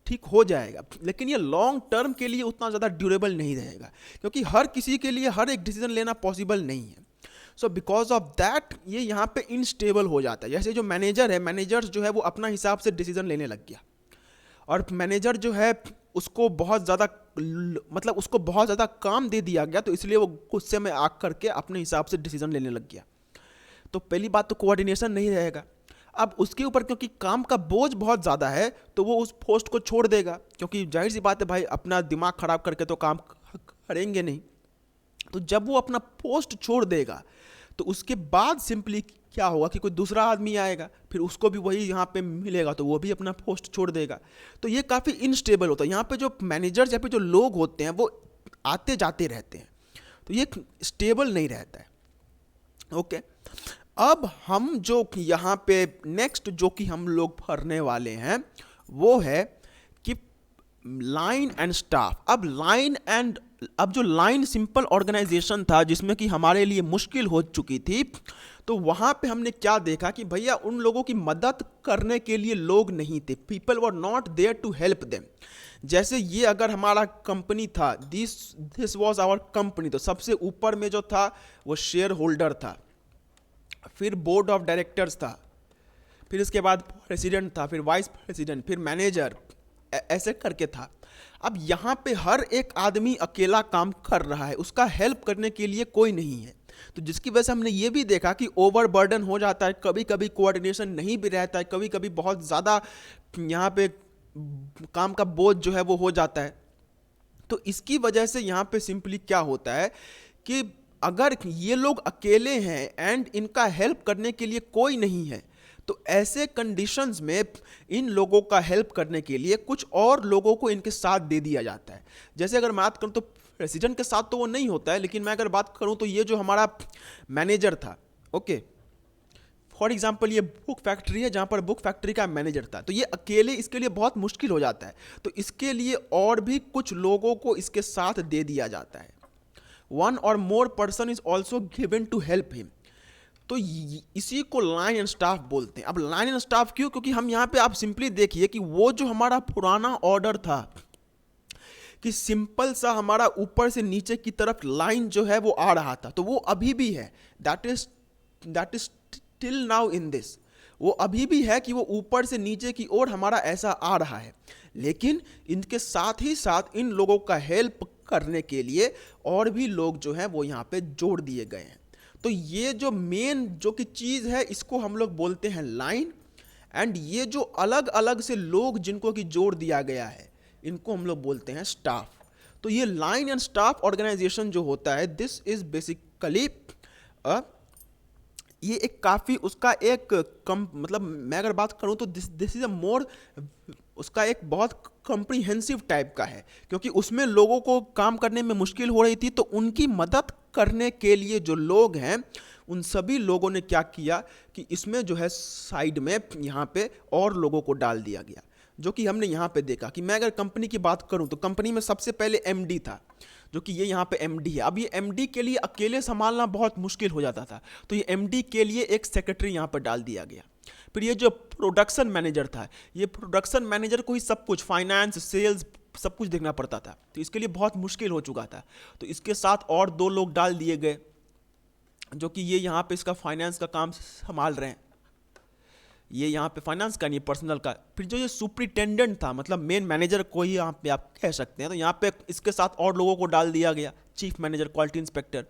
ठीक हो जाएगा, लेकिन ये लॉन्ग टर्म के लिए उतना ज़्यादा ड्यूरेबल नहीं रहेगा क्योंकि हर किसी के लिए हर एक डिसीजन लेना पॉसिबल नहीं है। सो बिकॉज ऑफ दैट ये यहाँ पे इनस्टेबल हो जाता है। जैसे जो मैनेजर है, मैनेजर जो है वो अपना हिसाब से डिसीजन लेने लग गया और मैनेजर जो है उसको बहुत ज़्यादा मतलब उसको बहुत ज़्यादा काम दे दिया गया, तो इसलिए वो गुस्से में आग करके अपने हिसाब से डिसीजन लेने लग गया। तो पहली बात तो कोऑर्डिनेशन नहीं रहेगा। अब उसके ऊपर क्योंकि काम का बोझ बहुत ज़्यादा है तो वो उस पोस्ट को छोड़ देगा, क्योंकि जाहिर सी बात है भाई, अपना दिमाग खराब करके तो काम करेंगे नहीं। तो जब वो अपना पोस्ट छोड़ देगा तो उसके बाद सिंपली क्या होगा कि कोई दूसरा आदमी आएगा, फिर उसको भी वही यहाँ पे मिलेगा तो वो भी अपना पोस्ट छोड़ देगा। तो ये काफ़ी इनस्टेबल होता है। यहाँ पे जो मैनेजर्स या फिर जो लोग होते हैं वो आते जाते रहते हैं, तो ये स्टेबल नहीं रहता है। ओके, अब हम जो यहाँ पे नेक्स्ट जो कि हम लोग पढ़ने वाले हैं वो है कि लाइन एंड स्टाफ। अब जो लाइन सिंपल ऑर्गेनाइजेशन था जिसमें कि हमारे लिए मुश्किल हो चुकी थी, तो वहाँ पे हमने क्या देखा कि भैया उन लोगों की मदद करने के लिए लोग नहीं थे, people were not there to help them. जैसे ये अगर हमारा कंपनी था, दिस वॉज आवर कंपनी, तो सबसे ऊपर में जो था वो शेयर होल्डर था, फिर बोर्ड ऑफ डायरेक्टर्स था, फिर इसके बाद प्रेसिडेंट था, फिर वाइस प्रेसिडेंट, फिर मैनेजर, ऐसे करके था। अब यहाँ पे हर एक आदमी अकेला काम कर रहा है, उसका हेल्प करने के लिए कोई नहीं है, तो जिसकी वजह से हमने ये भी देखा कि ओवरबर्डन हो जाता है, कभी कभी कोऑर्डिनेशन नहीं भी रहता है, कभी कभी बहुत ज़्यादा यहाँ पे काम का बोझ जो है वो हो जाता है। तो इसकी वजह से यहाँ पे सिंपली क्या होता है कि अगर ये लोग अकेले हैं एंड इनका हेल्प करने के लिए कोई नहीं है, तो ऐसे कंडीशंस में इन लोगों का हेल्प करने के लिए कुछ और लोगों को इनके साथ दे दिया जाता है। जैसे अगर बात करूं तो प्रेसिडेंट के साथ तो वो नहीं होता है, लेकिन मैं अगर बात करूं तो ये जो हमारा मैनेजर था, ओके, फॉर एग्जाम्पल ये बुक फैक्ट्री है जहाँ पर बुक फैक्ट्री का मैनेजर था, तो ये अकेले इसके लिए बहुत मुश्किल हो जाता है, तो इसके लिए और भी कुछ लोगों को इसके साथ दे दिया जाता है। One or more person is also given to help him. तो इसी को लाइन एंड स्टाफ बोलते हैं। अब लाइन एंड स्टाफ क्यों? क्योंकि हम यहाँ पे आप सिंपली देखिए कि वो जो हमारा पुराना ऑर्डर था कि सिंपल सा हमारा ऊपर से नीचे की तरफ लाइन जो है वो आ रहा था, तो वो अभी भी है, that is till now in this, वो अभी भी है कि वो ऊपर से नीचे की ओर हमारा ऐसा आ रहा है। लेकिन इनके साथ ही साथ इन लोगों का हेल्प करने के लिए और भी लोग जो हैं वो यहाँ पे जोड़ दिए गए हैं। तो ये जो मेन जो कि चीज़ है इसको हम लोग बोलते हैं लाइन, एंड ये जो अलग अलग से लोग जिनको कि जोड़ दिया गया है इनको हम लोग बोलते हैं स्टाफ। तो ये लाइन एंड स्टाफ ऑर्गेनाइजेशन जो होता है, दिस इज बेसिकली ये एक काफ़ी उसका एक कम मतलब मैं अगर बात करूं तो दिस इज अ मोर, उसका एक बहुत कॉम्प्रिहेंसिव टाइप का है, क्योंकि उसमें लोगों को काम करने में मुश्किल हो रही थी, तो उनकी मदद करने के लिए जो लोग हैं उन सभी लोगों ने क्या किया कि इसमें जो है साइड में यहाँ पे और लोगों को डाल दिया गया, जो कि हमने यहाँ पे देखा कि मैं अगर कंपनी की बात करूँ तो कंपनी में सबसे पहले एमडी था, जो कि ये यहाँ पे एमडी है। अब ये एमडी के लिए अकेले संभालना बहुत मुश्किल हो जाता था, तो ये एमडी के लिए एक सेक्रेटरी यहाँ पर डाल दिया गया। फिर ये जो प्रोडक्शन मैनेजर था, ये प्रोडक्शन मैनेजर को ही सब कुछ फाइनेंस, सेल्स, सब कुछ देखना पड़ता था, तो इसके लिए बहुत मुश्किल हो चुका था, तो इसके साथ और 2 लोग डाल दिए गए जो कि ये यहाँ पे इसका फाइनेंस का काम संभाल रहे हैं। ये यहाँ पे फाइनेंस का नहीं, पर्सनल का। फिर जो ये सुपरिटेंडेंट था, मतलब मेन मैनेजर को ही यहाँ पे आप कह सकते हैं, तो यहाँ पे इसके साथ और लोगों को डाल दिया गया, chief manager, quality inspector.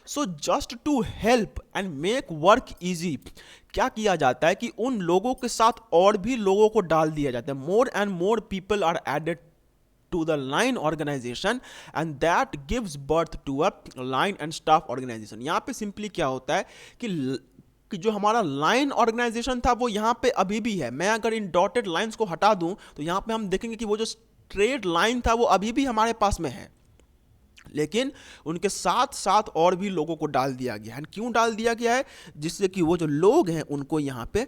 So just to help and make work easy, क्या किया जाता है कि उन लोगों के साथ और भी लोगों को डाल दिया जाता है। More and more people are added to the line organization and that gives birth to a line and staff organization। यहाँ पे सिंपली क्या होता है कि जो हमारा लाइन ऑर्गेनाइजेशन था वो यहाँ पे अभी भी है। मैं अगर इन डॉटेड लाइंस को हटा दूं तो यहाँ पे हम देखेंगे कि वो जो स्ट्रेट लाइन था वो अभी भी हमारे पास में है, लेकिन उनके साथ साथ और भी लोगों को डाल दिया गया है। क्यों डाल दिया गया है? जिससे कि वो जो लोग हैं उनको यहाँ पे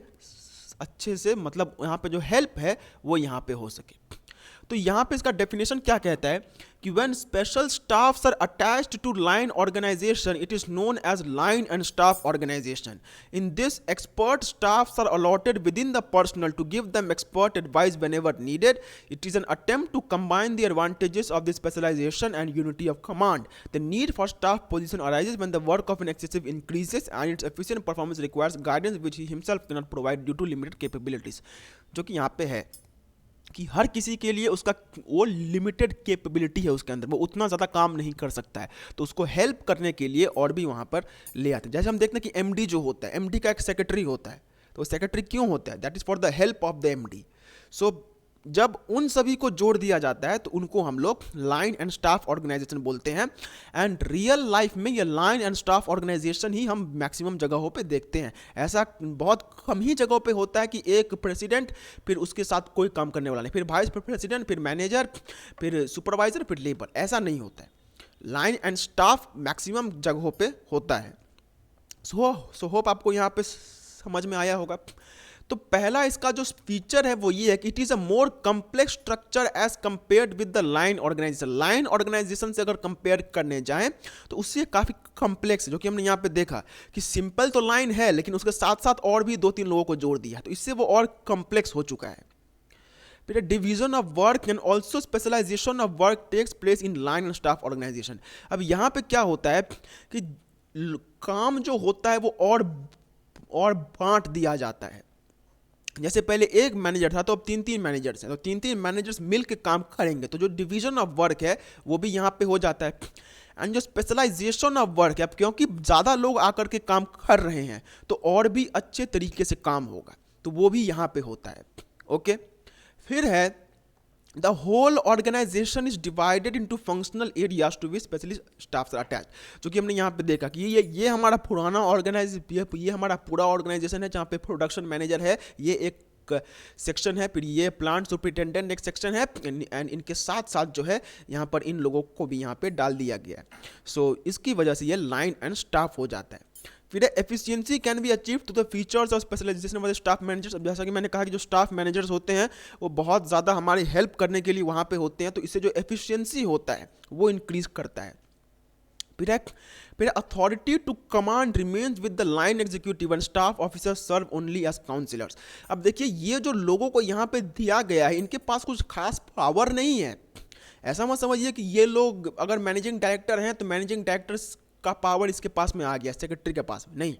अच्छे से, मतलब यहाँ पे जो हेल्प है वो यहाँ पे हो सके। तो यहाँ पे इसका डेफिनेशन क्या कहता है कि when special staffs are attached to line organization, it is known as line and staff organization. In this, expert staffs are allotted within the personnel to give them expert advice whenever needed. It is an attempt to combine the advantages of the specialization and unity of command. The need for staff position arises when the work of an excessive increases and its efficient performance requires guidance which he himself cannot provide due to limited capabilities. जो कि यहाँ पे है कि हर किसी के लिए उसका वो लिमिटेड कैपेबिलिटी है उसके अंदर, वो उतना ज़्यादा काम नहीं कर सकता है, तो उसको हेल्प करने के लिए और भी वहाँ पर ले आते हैं। जैसे हम देखते हैं कि एमडी जो होता है, एमडी का एक सेक्रेटरी होता है, तो सेक्रेटरी क्यों होता है? That is for the help of the MD. So जब उन सभी को जोड़ दिया जाता है तो उनको हम लोग लाइन एंड स्टाफ ऑर्गेनाइजेशन बोलते हैं। एंड रियल लाइफ में ये लाइन एंड स्टाफ ऑर्गेनाइजेशन ही हम मैक्सिमम जगहों पे देखते हैं। ऐसा बहुत कम ही जगहों पे होता है कि एक प्रेसिडेंट फिर उसके साथ कोई काम करने वाला नहीं, फिर वाइस प्रेसिडेंट, फिर मैनेजर, फिर सुपरवाइजर, फिर लेबर, ऐसा नहीं होता है। लाइन एंड स्टाफ मैक्सिमम जगहों पे होता है। सो होप आपको यहाँ पे समझ में आया होगा। तो पहला इसका जो फीचर है वो ये है कि it is a more complex structure as compared with the line organization. Line organization से अगर कंपेयर करने जाएं तो उससे काफ़ी कम्प्लेक्स है, जो कि हमने यहाँ पे देखा कि सिंपल तो लाइन है लेकिन उसके साथ साथ और भी 2-3 लोगों को जोड़ दिया, तो इससे वो और कम्प्लेक्स हो चुका है। फिर division of work and also specialization of work takes place in line and staff organization. अब यहाँ पे क्या होता है कि काम जो होता है वो और बांट दिया जाता है। जैसे पहले एक मैनेजर था तो अब 3-3 मैनेजर्स हैं, तो 3-3 मैनेजर्स मिल के काम करेंगे, तो जो डिवीजन ऑफ वर्क है वो भी यहाँ पे हो जाता है। एंड जो स्पेशलाइजेशन ऑफ वर्क है, अब क्योंकि ज़्यादा लोग आकर के काम कर रहे हैं तो और भी अच्छे तरीके से काम होगा, तो वो भी यहाँ पे होता है। ओके, फिर है the whole organization is divided into functional areas to which specialist staffs are attach. जो कि हमने यहाँ पे देखा कि ये हमारा पुराना ये हमारा पूरा ऑर्गेनाइजेशन है जहाँ पे प्रोडक्शन मैनेजर है, ये एक सेक्शन है, फिर ये प्लांट सुपरिटेंडेंट एक सेक्शन है, एंड इनके साथ साथ जो है यहाँ पर इन लोगों को भी यहाँ पे डाल दिया गया है। सो इसकी वजह से ये लाइन एंड स्टाफ हो जाता है। फिर efficiency can be achieve to the features of specialization वाले स्टाफ मैनेजर्स। अब जैसा कि मैंने कहा कि जो स्टाफ मैनेजर्स होते हैं वो बहुत ज़्यादा हमारी हेल्प करने के लिए वहाँ पे होते हैं, तो इससे जो एफिशिएंसी होता है वो इंक्रीज करता है। फिर authority to command remains with the line executive and staff officers serve only as counsellors. अब देखिए ये जो लोगों को यहाँ पे दिया गया है इनके पास कुछ खास पावर नहीं है। ऐसा मत समझिए कि ये लोग अगर मैनेजिंग डायरेक्टर हैं तो मैनेजिंग डायरेक्टर्स का पावर इसके पास में आ गया, सेक्रेटरी के पास में नहीं।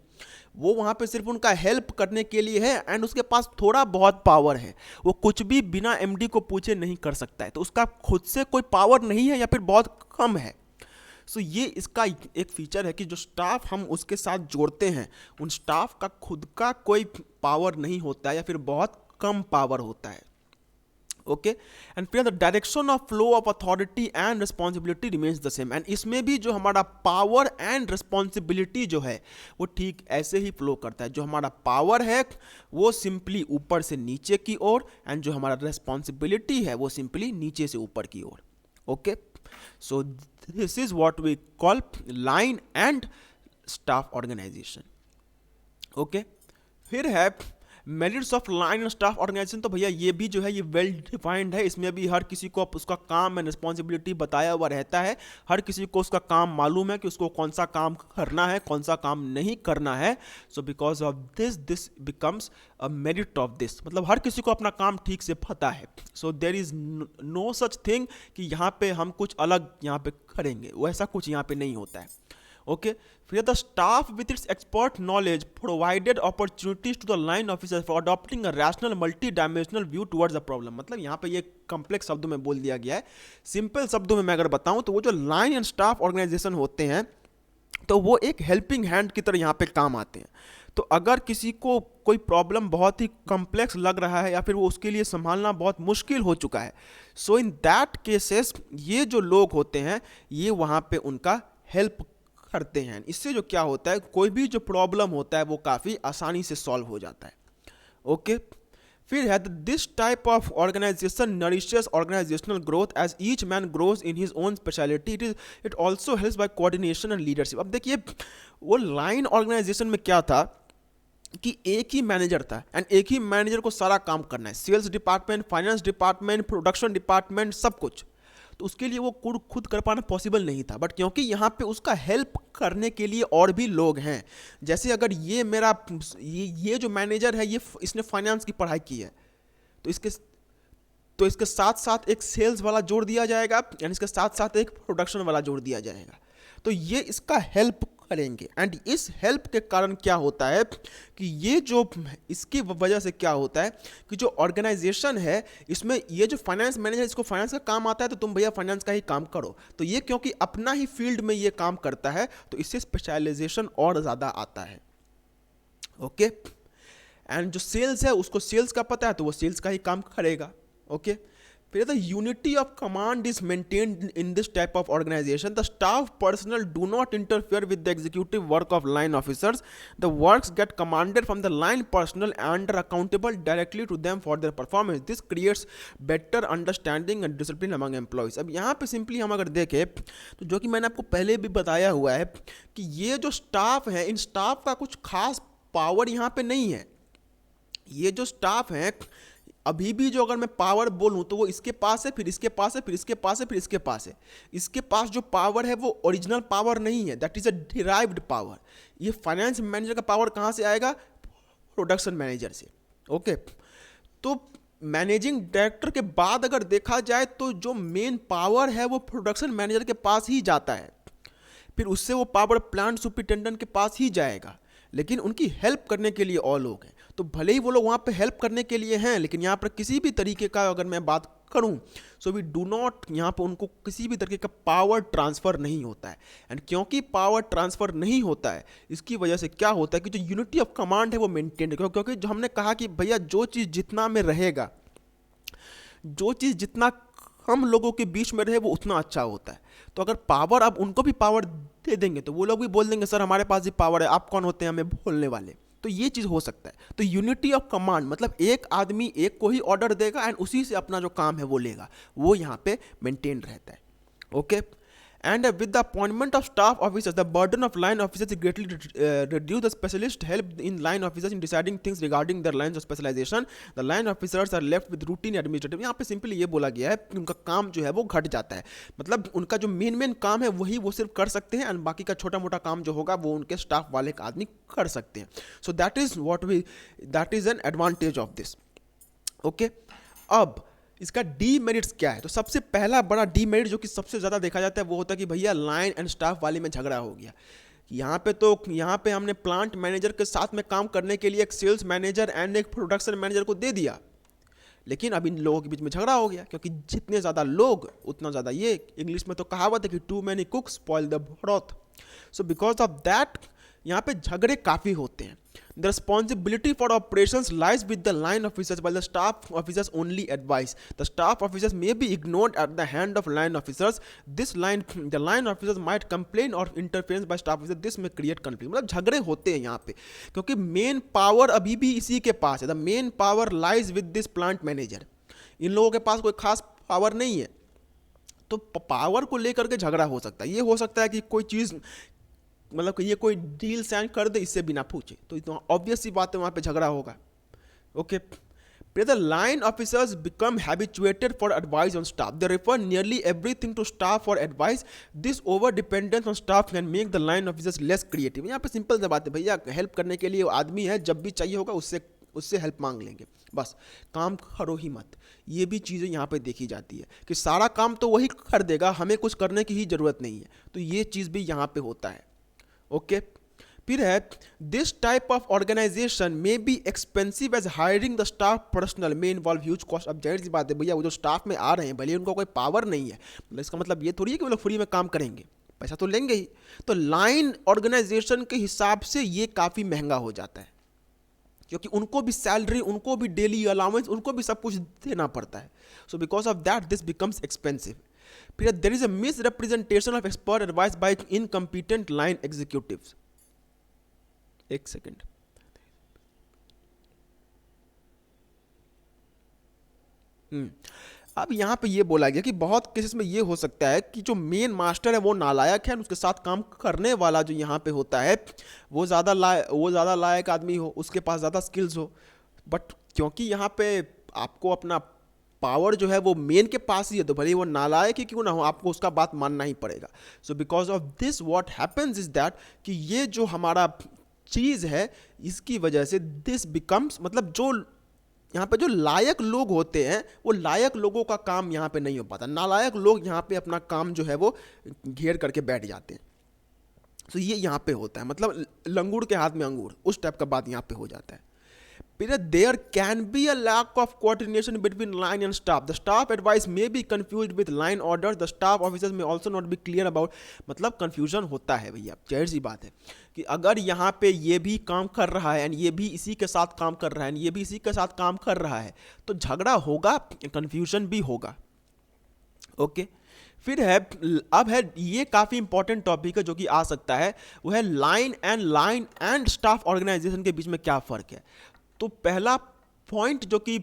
वो वहाँ पे सिर्फ उनका हेल्प करने के लिए है एंड उसके पास थोड़ा बहुत पावर है, वो कुछ भी बिना एमडी को पूछे नहीं कर सकता है, तो उसका खुद से कोई पावर नहीं है या फिर बहुत कम है। सो ये इसका एक फीचर है कि जो स्टाफ हम उसके साथ जोड़ते हैं उन स्टाफ का खुद का कोई पावर नहीं होता है या फिर बहुत कम पावर होता है। ओके, एंड फिर the direction of flow of authority and responsibility remains the same. And इसमें भी जो हमारा पावर एंड रिस्पॉन्सिबिलिटी जो है वो ठीक ऐसे ही फ्लो करता है। जो हमारा पावर है वो सिंपली ऊपर से नीचे की ओर, एंड जो हमारा रिस्पॉन्सिबिलिटी है वो सिंपली नीचे से ऊपर की ओर। Okay, so this is what we call line and staff organization. Okay, फिर है merits of line and staff organization. तो भैया ये भी जो है ये वेल डिफाइंड है, इसमें भी हर किसी को उसका काम एंड रिस्पॉन्सिबिलिटी बताया हुआ रहता है। हर किसी को उसका काम मालूम है कि उसको कौन सा काम करना है, कौन सा काम नहीं करना है। So because of this becomes a merit of this, मतलब हर किसी को अपना काम ठीक से पता है। So there is no such thing कि यहाँ पे हम कुछ अलग यहाँ पे करेंगे, वैसा कुछ यहाँ पे नहीं होता है। ओके, फिर the staff with its expert knowledge provided opportunities to the line officer for adopting a rational multi dimensional view towards the problem. मतलब यहाँ पे ये कम्प्लेक्स शब्दों में बोल दिया गया है। सिंपल शब्दों में मैं अगर बताऊँ तो वो जो लाइन एंड स्टाफ ऑर्गेनाइजेशन होते हैं तो वो एक हेल्पिंग हैंड की तरह यहाँ पे काम आते हैं। तो अगर किसी को कोई प्रॉब्लम बहुत ही कम्प्लेक्स लग रहा है या फिर वो उसके लिए संभालना बहुत मुश्किल हो चुका है, सो इन दैट केसेस ये जो लोग होते हैं ये वहाँ पे उनका हेल्प करते हैं। इससे जो क्या होता है कोई भी जो प्रॉब्लम होता है वो काफ़ी आसानी से सॉल्व हो जाता है। ओके, फिर है this type of organization nourishes organizational growth as each man grows in his own speciality. It also helps by coordination and leadership. अब देखिए वो लाइन ऑर्गेनाइजेशन में क्या था कि एक ही मैनेजर था एंड एक ही मैनेजर को सारा काम करना है, sales department, finance department, production department, सब कुछ। तो उसके लिए वो खुद कर पाना पॉसिबल नहीं था, बट क्योंकि यहाँ पे उसका हेल्प करने के लिए और भी लोग हैं। जैसे अगर ये जो मैनेजर है इसने फाइनेंस की पढ़ाई की है तो इसके साथ साथ एक सेल्स वाला जोड़ दिया जाएगा एंड इसके साथ साथ एक प्रोडक्शन वाला जोड़ दिया जाएगा। तो ये इसका हेल्प करेंगे। एंड इस हेल्प के कारण क्या होता है कि ये जो इसकी वजह से क्या होता है कि जो ऑर्गेनाइजेशन है इसमें ये जो फाइनेंस मैनेजर, इसको फाइनेंस का काम आता है तो तुम भैया फाइनेंस का ही काम करो। तो ये क्योंकि अपना ही फील्ड में ये काम करता है तो इससे स्पेशलाइजेशन और ज़्यादा आता है। ओके, एंड जो सेल्स है उसको सेल्स का पता है तो वो सेल्स का ही काम करेगा। ओके, फिर the unity of command is maintained in this type of organization. The staff personnel do not interfere with the executive work of line officers. The works get commanded from the line personnel and are accountable directly to them for their performance. This creates better understanding and discipline among employees. अब यहाँ पे simply हम अगर देखें तो जो कि मैंने आपको पहले भी बताया हुआ है कि ये जो स्टाफ है, इन स्टाफ का कुछ खास पावर यहाँ पे नहीं है। ये जो स्टाफ है अभी भी जो अगर मैं पावर बोलूं तो वो इसके पास है, फिर इसके पास है, फिर इसके पास है, फिर इसके पास है। इसके पास जो पावर है वो ओरिजिनल पावर नहीं है, that is a derived power. ये फाइनेंस मैनेजर का पावर कहाँ से आएगा? प्रोडक्शन मैनेजर से। ओके, तो मैनेजिंग डायरेक्टर के बाद अगर देखा जाए तो जो मेन पावर है वो प्रोडक्शन मैनेजर के पास ही जाता है, फिर उससे वो पावर प्लांट सुपरिटेंडेंट के पास ही जाएगा। लेकिन उनकी हेल्प करने के लिए और लोग हैं, तो भले ही वो लोग वहाँ पे हेल्प करने के लिए हैं, लेकिन यहाँ पर किसी भी तरीके का अगर मैं बात करूँ सो वी डू नॉट, यहाँ पर उनको किसी भी तरीके का पावर ट्रांसफ़र नहीं होता है। एंड क्योंकि पावर ट्रांसफ़र नहीं होता है इसकी वजह से क्या होता है कि जो यूनिटी ऑफ कमांड है वो मेंटेन है। क्योंकि जो हमने कहा कि भैया जो चीज़ जितना में रहेगा, जो चीज़ जितना हम लोगों के बीच में रहे वो उतना अच्छा होता है। तो अगर पावर, अब उनको भी पावर दे देंगे तो वो लोग भी बोल देंगे सर हमारे पास भी पावर है, आप कौन होते हैं हमें बोलने वाले। तो ये चीज़ हो सकता है। तो यूनिटी ऑफ कमांड मतलब एक आदमी एक को ही ऑर्डर देगा एंड उसी से अपना जो काम है वो लेगा, वो यहाँ पे मेंटेन रहता है। Okay, and with the appointment of staff officers the burden of line officers is greatly reduced. The specialist help in line officers in deciding things regarding their lines of specialization. The line officers are left with routine administrative. यहाँ पे simply ये बोला गया है कि उनका काम जो है वो घट जाता है, मतलब उनका जो मेन काम है वही वो सिर्फ कर सकते हैं एंड बाकी का छोटा मोटा काम जो होगा वो उनके स्टाफ वाले का आदमी कर सकते हैं। सो that is an advantage of this. Okay, अब इसका डीमेरिट्स क्या है? तो सबसे पहला बड़ा डीमेरिट जो कि सबसे ज़्यादा देखा जाता है वो होता है कि भैया लाइन एंड स्टाफ वाले में झगड़ा हो गया। यहाँ पे हमने प्लांट मैनेजर के साथ में काम करने के लिए एक सेल्स मैनेजर एंड एक प्रोडक्शन मैनेजर को दे दिया, लेकिन अब इन लोगों के बीच में झगड़ा हो गया क्योंकि जितने ज़्यादा लोग उतना ज़्यादा ये, इंग्लिश में तो कहावत है कि too many cooks spoil the broth. So because of that यहाँ पे झगड़े काफ़ी होते हैं। The responsibility for operations lies with the line officers while the staff officers only advise. The staff officers may be ignored at the hand of line officers. The line officers might complain or interference by staff officers. This may create conflict. मतलब झगड़े होते हैं यहाँ पे क्योंकि main power अभी भी इसी के पास है। The main power lies with this plant manager. इन लोगों के पास कोई खास पावर नहीं है, तो पावर को लेकर के झगड़ा हो सकता है। ये हो सकता है कि कोई चीज़, मतलब कि ये कोई डील साइन कर दे इससे बिना पूछे, तो ऑब्वियस सी बात है वहाँ पे झगड़ा होगा। Okay, the line officers become habituated for advice on staff. They refer nearly everything to staff for advice. This over dependence on staff can make the line officers less creative. यहाँ पे simple सी बात है भैया, help करने के लिए आदमी है, जब भी चाहिए होगा उससे हेल्प मांग लेंगे, बस काम करो ही मत। ये भी चीज़ें यहाँ पे देखी जाती है कि सारा काम तो वही कर देगा, हमें कुछ करने की ही ज़रूरत नहीं है। तो ये चीज़ भी यहाँ पे होता है। ओके, फिर है दिस टाइप ऑफ ऑर्गेनाइजेशन में be expensive as hiring the staff personnel में इन्वॉल्व ह्यूज कॉस्ट। अब जाहिर सी बात है भैया, वो जो स्टाफ में आ रहे हैं भले उनको कोई पावर नहीं है, मतलब इसका मतलब ये थोड़ी है कि वो लोग फ्री में काम करेंगे, पैसा तो लेंगे ही। तो लाइन ऑर्गेनाइजेशन के हिसाब से ये काफ़ी महंगा हो जाता है क्योंकि उनको भी सैलरी, उनको भी डेली अलाउंस, उनको भी सब कुछ देना पड़ता है। So because of that this becomes expensive. फिर there is a misrepresentation of expert advice by incompetent line executives. एक सेकेंड, अब यहाँ पे ये बोला गया कि बहुत केसेस में ये हो सकता है कि जो मेन मास्टर है वो नालायक है, उसके साथ काम करने वाला जो यहाँ पे होता है वो ज़्यादा लायक आदमी हो, उसके पास ज़्यादा स्किल्स हो, बट क्योंकि यहाँ पे आपको अपना पावर जो है वो मेन के पास ही है, तो भले वो नालायक ही क्यों ना हो, आपको उसका बात मानना ही पड़ेगा। सो because of this what happens is that कि ये जो हमारा चीज़ है इसकी वजह से दिस बिकम्स, मतलब जो यहाँ पे जो लायक लोग होते हैं वो लायक लोगों का काम यहाँ पे नहीं हो पाता, नालायक लोग यहाँ पे अपना काम जो है वो घेर करके बैठ जाते हैं। तो ये यहाँ पे होता है, मतलब लंगूर के हाथ में अंगूर, उस टाइप का बात यहाँ पे हो जाता है। फिर there can be a lack of coordination between line and staff, the staff advice may be confused with line order, the staff officers may also not be clear about, मतलब कंफ्यूजन होता है भैया, जाहिर सी बात है कि अगर यहाँ पे ये भी काम कर रहा है एंड ये भी इसी के साथ काम कर रहा है एंड ये भी इसी के साथ काम कर रहा है, तो झगड़ा होगा, कंफ्यूजन भी होगा। ओके फिर है, अब है ये काफ़ी इंपॉर्टेंट टॉपिक है जो कि आ सकता है, वो है लाइन एंड स्टाफ ऑर्गेनाइजेशन के बीच में क्या फ़र्क है। तो पहला पॉइंट जो कि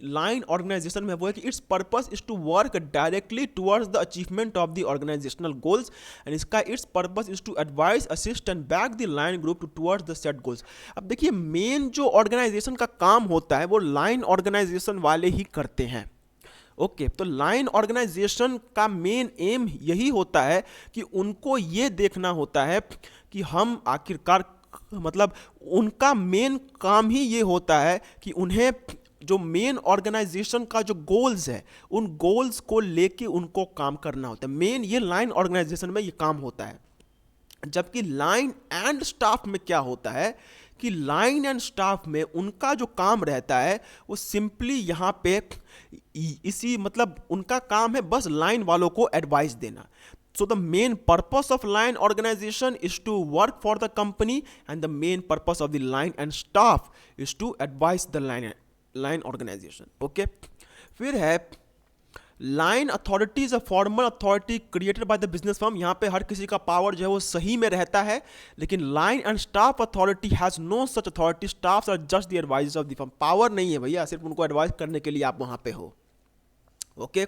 लाइन ऑर्गेनाइजेशन में वो है कि its purpose is to work directly towards the achievement of the organizational goals, and इसका its purpose is to advise assist and back the line group to towards the set goals. अब देखिए main जो organisation का काम होता है वो line organisation वाले ही करते हैं। ओके तो लाइन ऑर्गेनाइजेशन का मेन एम यही होता है कि उनको ये देखना होता है कि हम आखिरकार, मतलब उनका मेन काम ही ये होता है कि उन्हें जो मेन ऑर्गेनाइजेशन का जो गोल्स है उन गोल्स को लेके उनको काम करना होता है। मेन ये लाइन ऑर्गेनाइजेशन में ये काम होता है। जबकि लाइन एंड स्टाफ में क्या होता है कि लाइन एंड स्टाफ में उनका जो काम रहता है वो सिंपली यहाँ पे इसी, मतलब उनका काम है बस लाइन वालों को एडवाइस देना। So the main purpose of line organization is to work for the company, and the main purpose of the line and staff is to advise the line organization. Okay, फिर है line authority is a formal authority created by the business firm. यहाँ पे हर किसी का power जो है वो सही में रहता है, लेकिन line and staff authority has no such authority, staff are just the advisors of the firm. Power नहीं है भैया, सिर्फ उनको एडवाइस करने के लिए आप वहाँ पे हो। ओके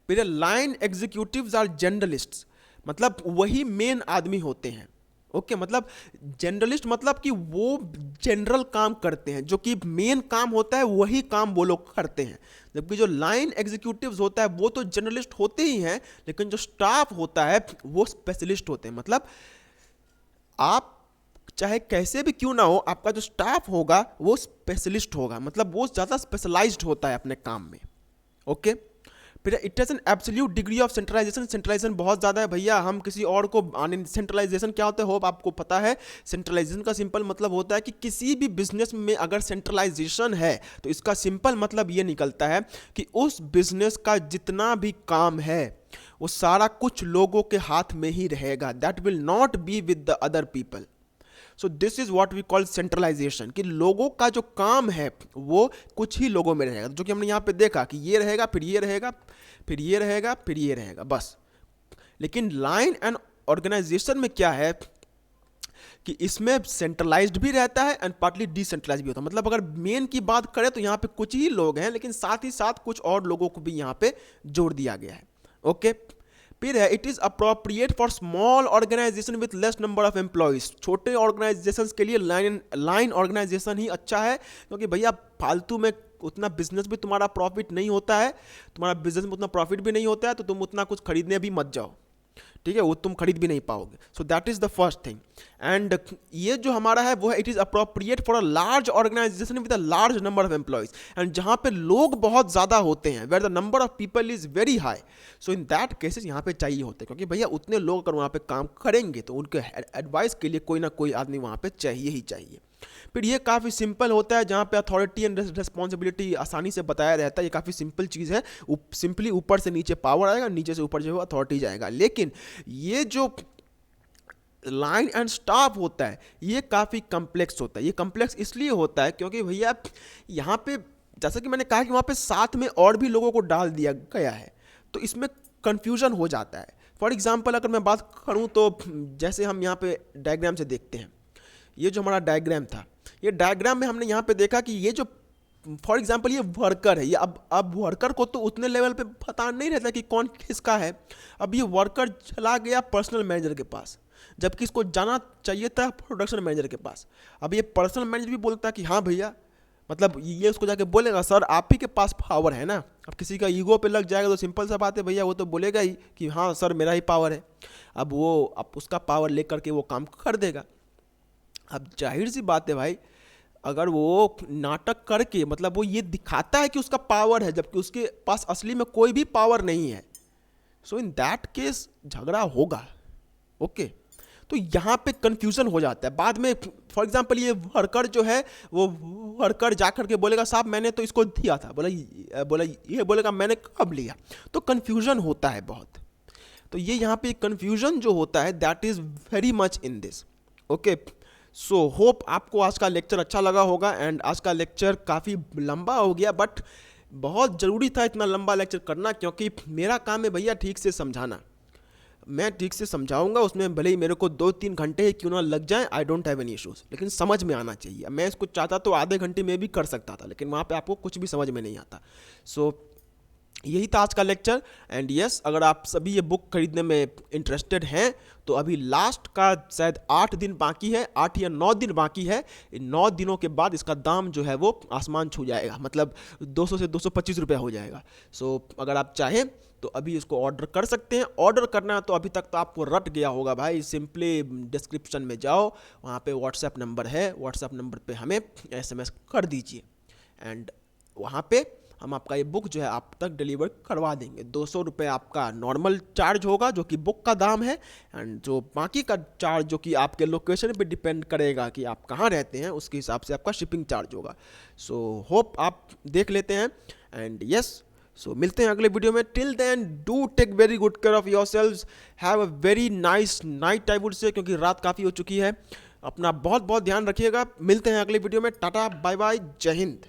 फिर लाइन एग्जीक्यूटिव्स आर जनरलिस्ट्स, मतलब वही मेन आदमी होते हैं। ओके मतलब जनरलिस्ट मतलब कि वो जनरल काम करते हैं, जो कि मेन काम होता है वही काम वो लोग करते हैं। जबकि जो लाइन एग्जीक्यूटिव्स होता है वो तो जनरलिस्ट होते ही हैं, लेकिन जो स्टाफ होता है वो स्पेशलिस्ट होते हैं। मतलब आप चाहे कैसे भी क्यों ना हो, आपका जो स्टाफ होगा वो स्पेशलिस्ट होगा, मतलब वो ज़्यादा स्पेशलाइज्ड होता है अपने काम में। ओके फिर it has an absolute degree of centralization, centralization बहुत ज़्यादा है भैया, हम किसी और को सेंट्रलाइजेशन क्या होता है होप आपको पता है। सेंट्रलाइजेशन का सिंपल मतलब होता है कि किसी भी बिजनेस में अगर सेंट्रलाइजेशन है तो इसका सिंपल मतलब ये निकलता है कि उस बिजनेस का जितना भी काम है वो सारा कुछ लोगों के हाथ में ही रहेगा, that will not be with the other people. So this is what we call centralization, कि लोगों का जो काम है वो कुछ ही लोगों में रहेगा, जो कि हमने यहाँ पे देखा कि ये रहेगा फिर ये रहेगा फिर ये रहेगा फिर ये रहेगा बस। लेकिन लाइन एंड ऑर्गेनाइजेशन में क्या है कि इसमें सेंट्रलाइज्ड भी रहता है एंड पार्टली डिसेंट्रलाइज भी होता है। मतलब अगर मेन की बात करें तो यहाँ पे कुछ ही लोग हैं, लेकिन साथ ही साथ कुछ और लोगों को भी यहाँ पे जोड़ दिया गया है। ओके फिर है it is appropriate for small organization with less number of employees. छोटे ऑर्गेनाइजेशंस के लिए लाइन ऑर्गेनाइजेशन ही अच्छा है, क्योंकि भैया फालतू में उतना बिजनेस भी तुम्हारा प्रॉफिट नहीं होता है, तुम्हारा बिजनेस में उतना प्रॉफिट भी नहीं होता है, तो तुम उतना कुछ खरीदने भी मत जाओ, ठीक है, वो तुम खरीद भी नहीं पाओगे। So that is the first thing. And ये जो हमारा है वो है it is appropriate for a large organization with a large number of employees, and जहाँ पे लोग बहुत ज़्यादा होते हैं, where the number of people is very high, so in that cases यहाँ पे चाहिए होते हैं, क्योंकि भैया उतने लोग अगर वहाँ पे काम करेंगे तो उनके एडवाइस के लिए कोई ना कोई आदमी वहाँ पे चाहिए ही चाहिए। फिर ये काफ़ी सिंपल होता है, जहाँ पे अथॉरिटी एंड रिस्पॉन्सिबिलिटी आसानी से बताया रहता है, ये काफ़ी सिंपल चीज़ है। सिंपली ऊपर से नीचे पावर आएगा, नीचे से ऊपर जो है अथॉरिटी जाएगा। लेकिन ये जो लाइन एंड स्टाफ होता है ये काफ़ी कम्प्लेक्स होता है। ये कम्प्लेक्स इसलिए होता है क्योंकि भैया यहाँ पे जैसा कि मैंने कहा कि वहाँ पे साथ में और भी लोगों को डाल दिया गया है, तो इसमें कन्फ्यूज़न हो जाता है। फॉर एग्जाम्पल अगर मैं बात करूँ तो जैसे हम यहाँ पे डायग्राम से देखते हैं, ये जो हमारा डायग्राम था, ये डायग्राम में हमने यहाँ पे देखा कि ये जो फॉर एग्जांपल ये वर्कर है, ये अब वर्कर को तो उतने लेवल पे पता नहीं रहता कि कौन किसका है। अब ये वर्कर चला गया पर्सनल मैनेजर के पास, जबकि इसको जाना चाहिए था प्रोडक्शन मैनेजर के पास। अब ये पर्सनल मैनेजर भी बोलता है कि हाँ भैया, मतलब ये उसको जाके बोलेगा सर आप ही के पास पावर है ना। अब किसी का ईगो पे लग जाएगा तो सिंपल सा बात है भैया, वो तो बोलेगा ही कि हाँ सर मेरा ही पावर है। अब उसका पावर लेकर के वो काम कर देगा। अब जाहिर सी बात है भाई, अगर वो नाटक करके मतलब वो ये दिखाता है कि उसका पावर है, जबकि उसके पास असली में कोई भी पावर नहीं है, सो इन दैट केस झगड़ा होगा। ओके तो यहाँ पे कन्फ्यूज़न हो जाता है बाद में। फॉर एग्जांपल ये वर्कर जो है वो वर्कर जाकर के बोलेगा साहब मैंने तो इसको दिया था, बोला ये बोलेगा मैंने कब लिया, तो कन्फ्यूज़न होता है बहुत। तो ये यहाँ पे कन्फ्यूज़न जो होता है that is very much in this. Okay, so hope आपको आज का लेक्चर अच्छा लगा होगा। एंड आज का लेक्चर काफ़ी लंबा हो गया, बट बहुत ज़रूरी था इतना लंबा लेक्चर करना, क्योंकि मेरा काम है भैया ठीक से समझाना। मैं ठीक से समझाऊंगा, उसमें भले ही मेरे को 2-3 घंटे ही क्यों ना लग जाए, I don't have any issues, लेकिन समझ में आना चाहिए। मैं इसको चाहता तो आधे घंटे में भी कर सकता था, लेकिन वहाँ पे आपको कुछ भी समझ में नहीं आता। सो यही था आज का लेक्चर। एंड यस, अगर आप सभी ये बुक खरीदने में इंटरेस्टेड हैं तो अभी लास्ट का शायद 8 दिन बाकी है, 8 या 9 दिन बाकी है। इन 9 दिनों के बाद इसका दाम जो है वो आसमान छू जाएगा, मतलब 200 से 225 रुपये हो जाएगा। सो अगर आप चाहें तो अभी इसको ऑर्डर कर सकते हैं। ऑर्डर करना है तो अभी तक तो आपको रट गया होगा भाई, सिंपली डिस्क्रिप्शन में जाओ, वहाँ पे व्हाट्सएप नंबर है, व्हाट्सएप नंबर पे हमें SMS कर दीजिए एंड वहाँ पे हम आपका ये बुक जो है आप तक डिलीवर करवा देंगे। 200 रुपये आपका नॉर्मल चार्ज होगा जो कि बुक का दाम है, एंड जो बाकी का चार्ज जो कि आपके लोकेशन पे डिपेंड करेगा कि आप कहाँ रहते हैं, उसके हिसाब से आपका शिपिंग चार्ज होगा। सो होप आप देख लेते हैं। एंड यस, सो मिलते हैं अगले वीडियो में। Till then do take very good care of yourselves, have a very nice night I would say, क्योंकि रात काफ़ी हो चुकी है। अपना बहुत बहुत ध्यान रखिएगा। मिलते हैं अगले वीडियो में। टाटा बाय बाय, जय हिंद।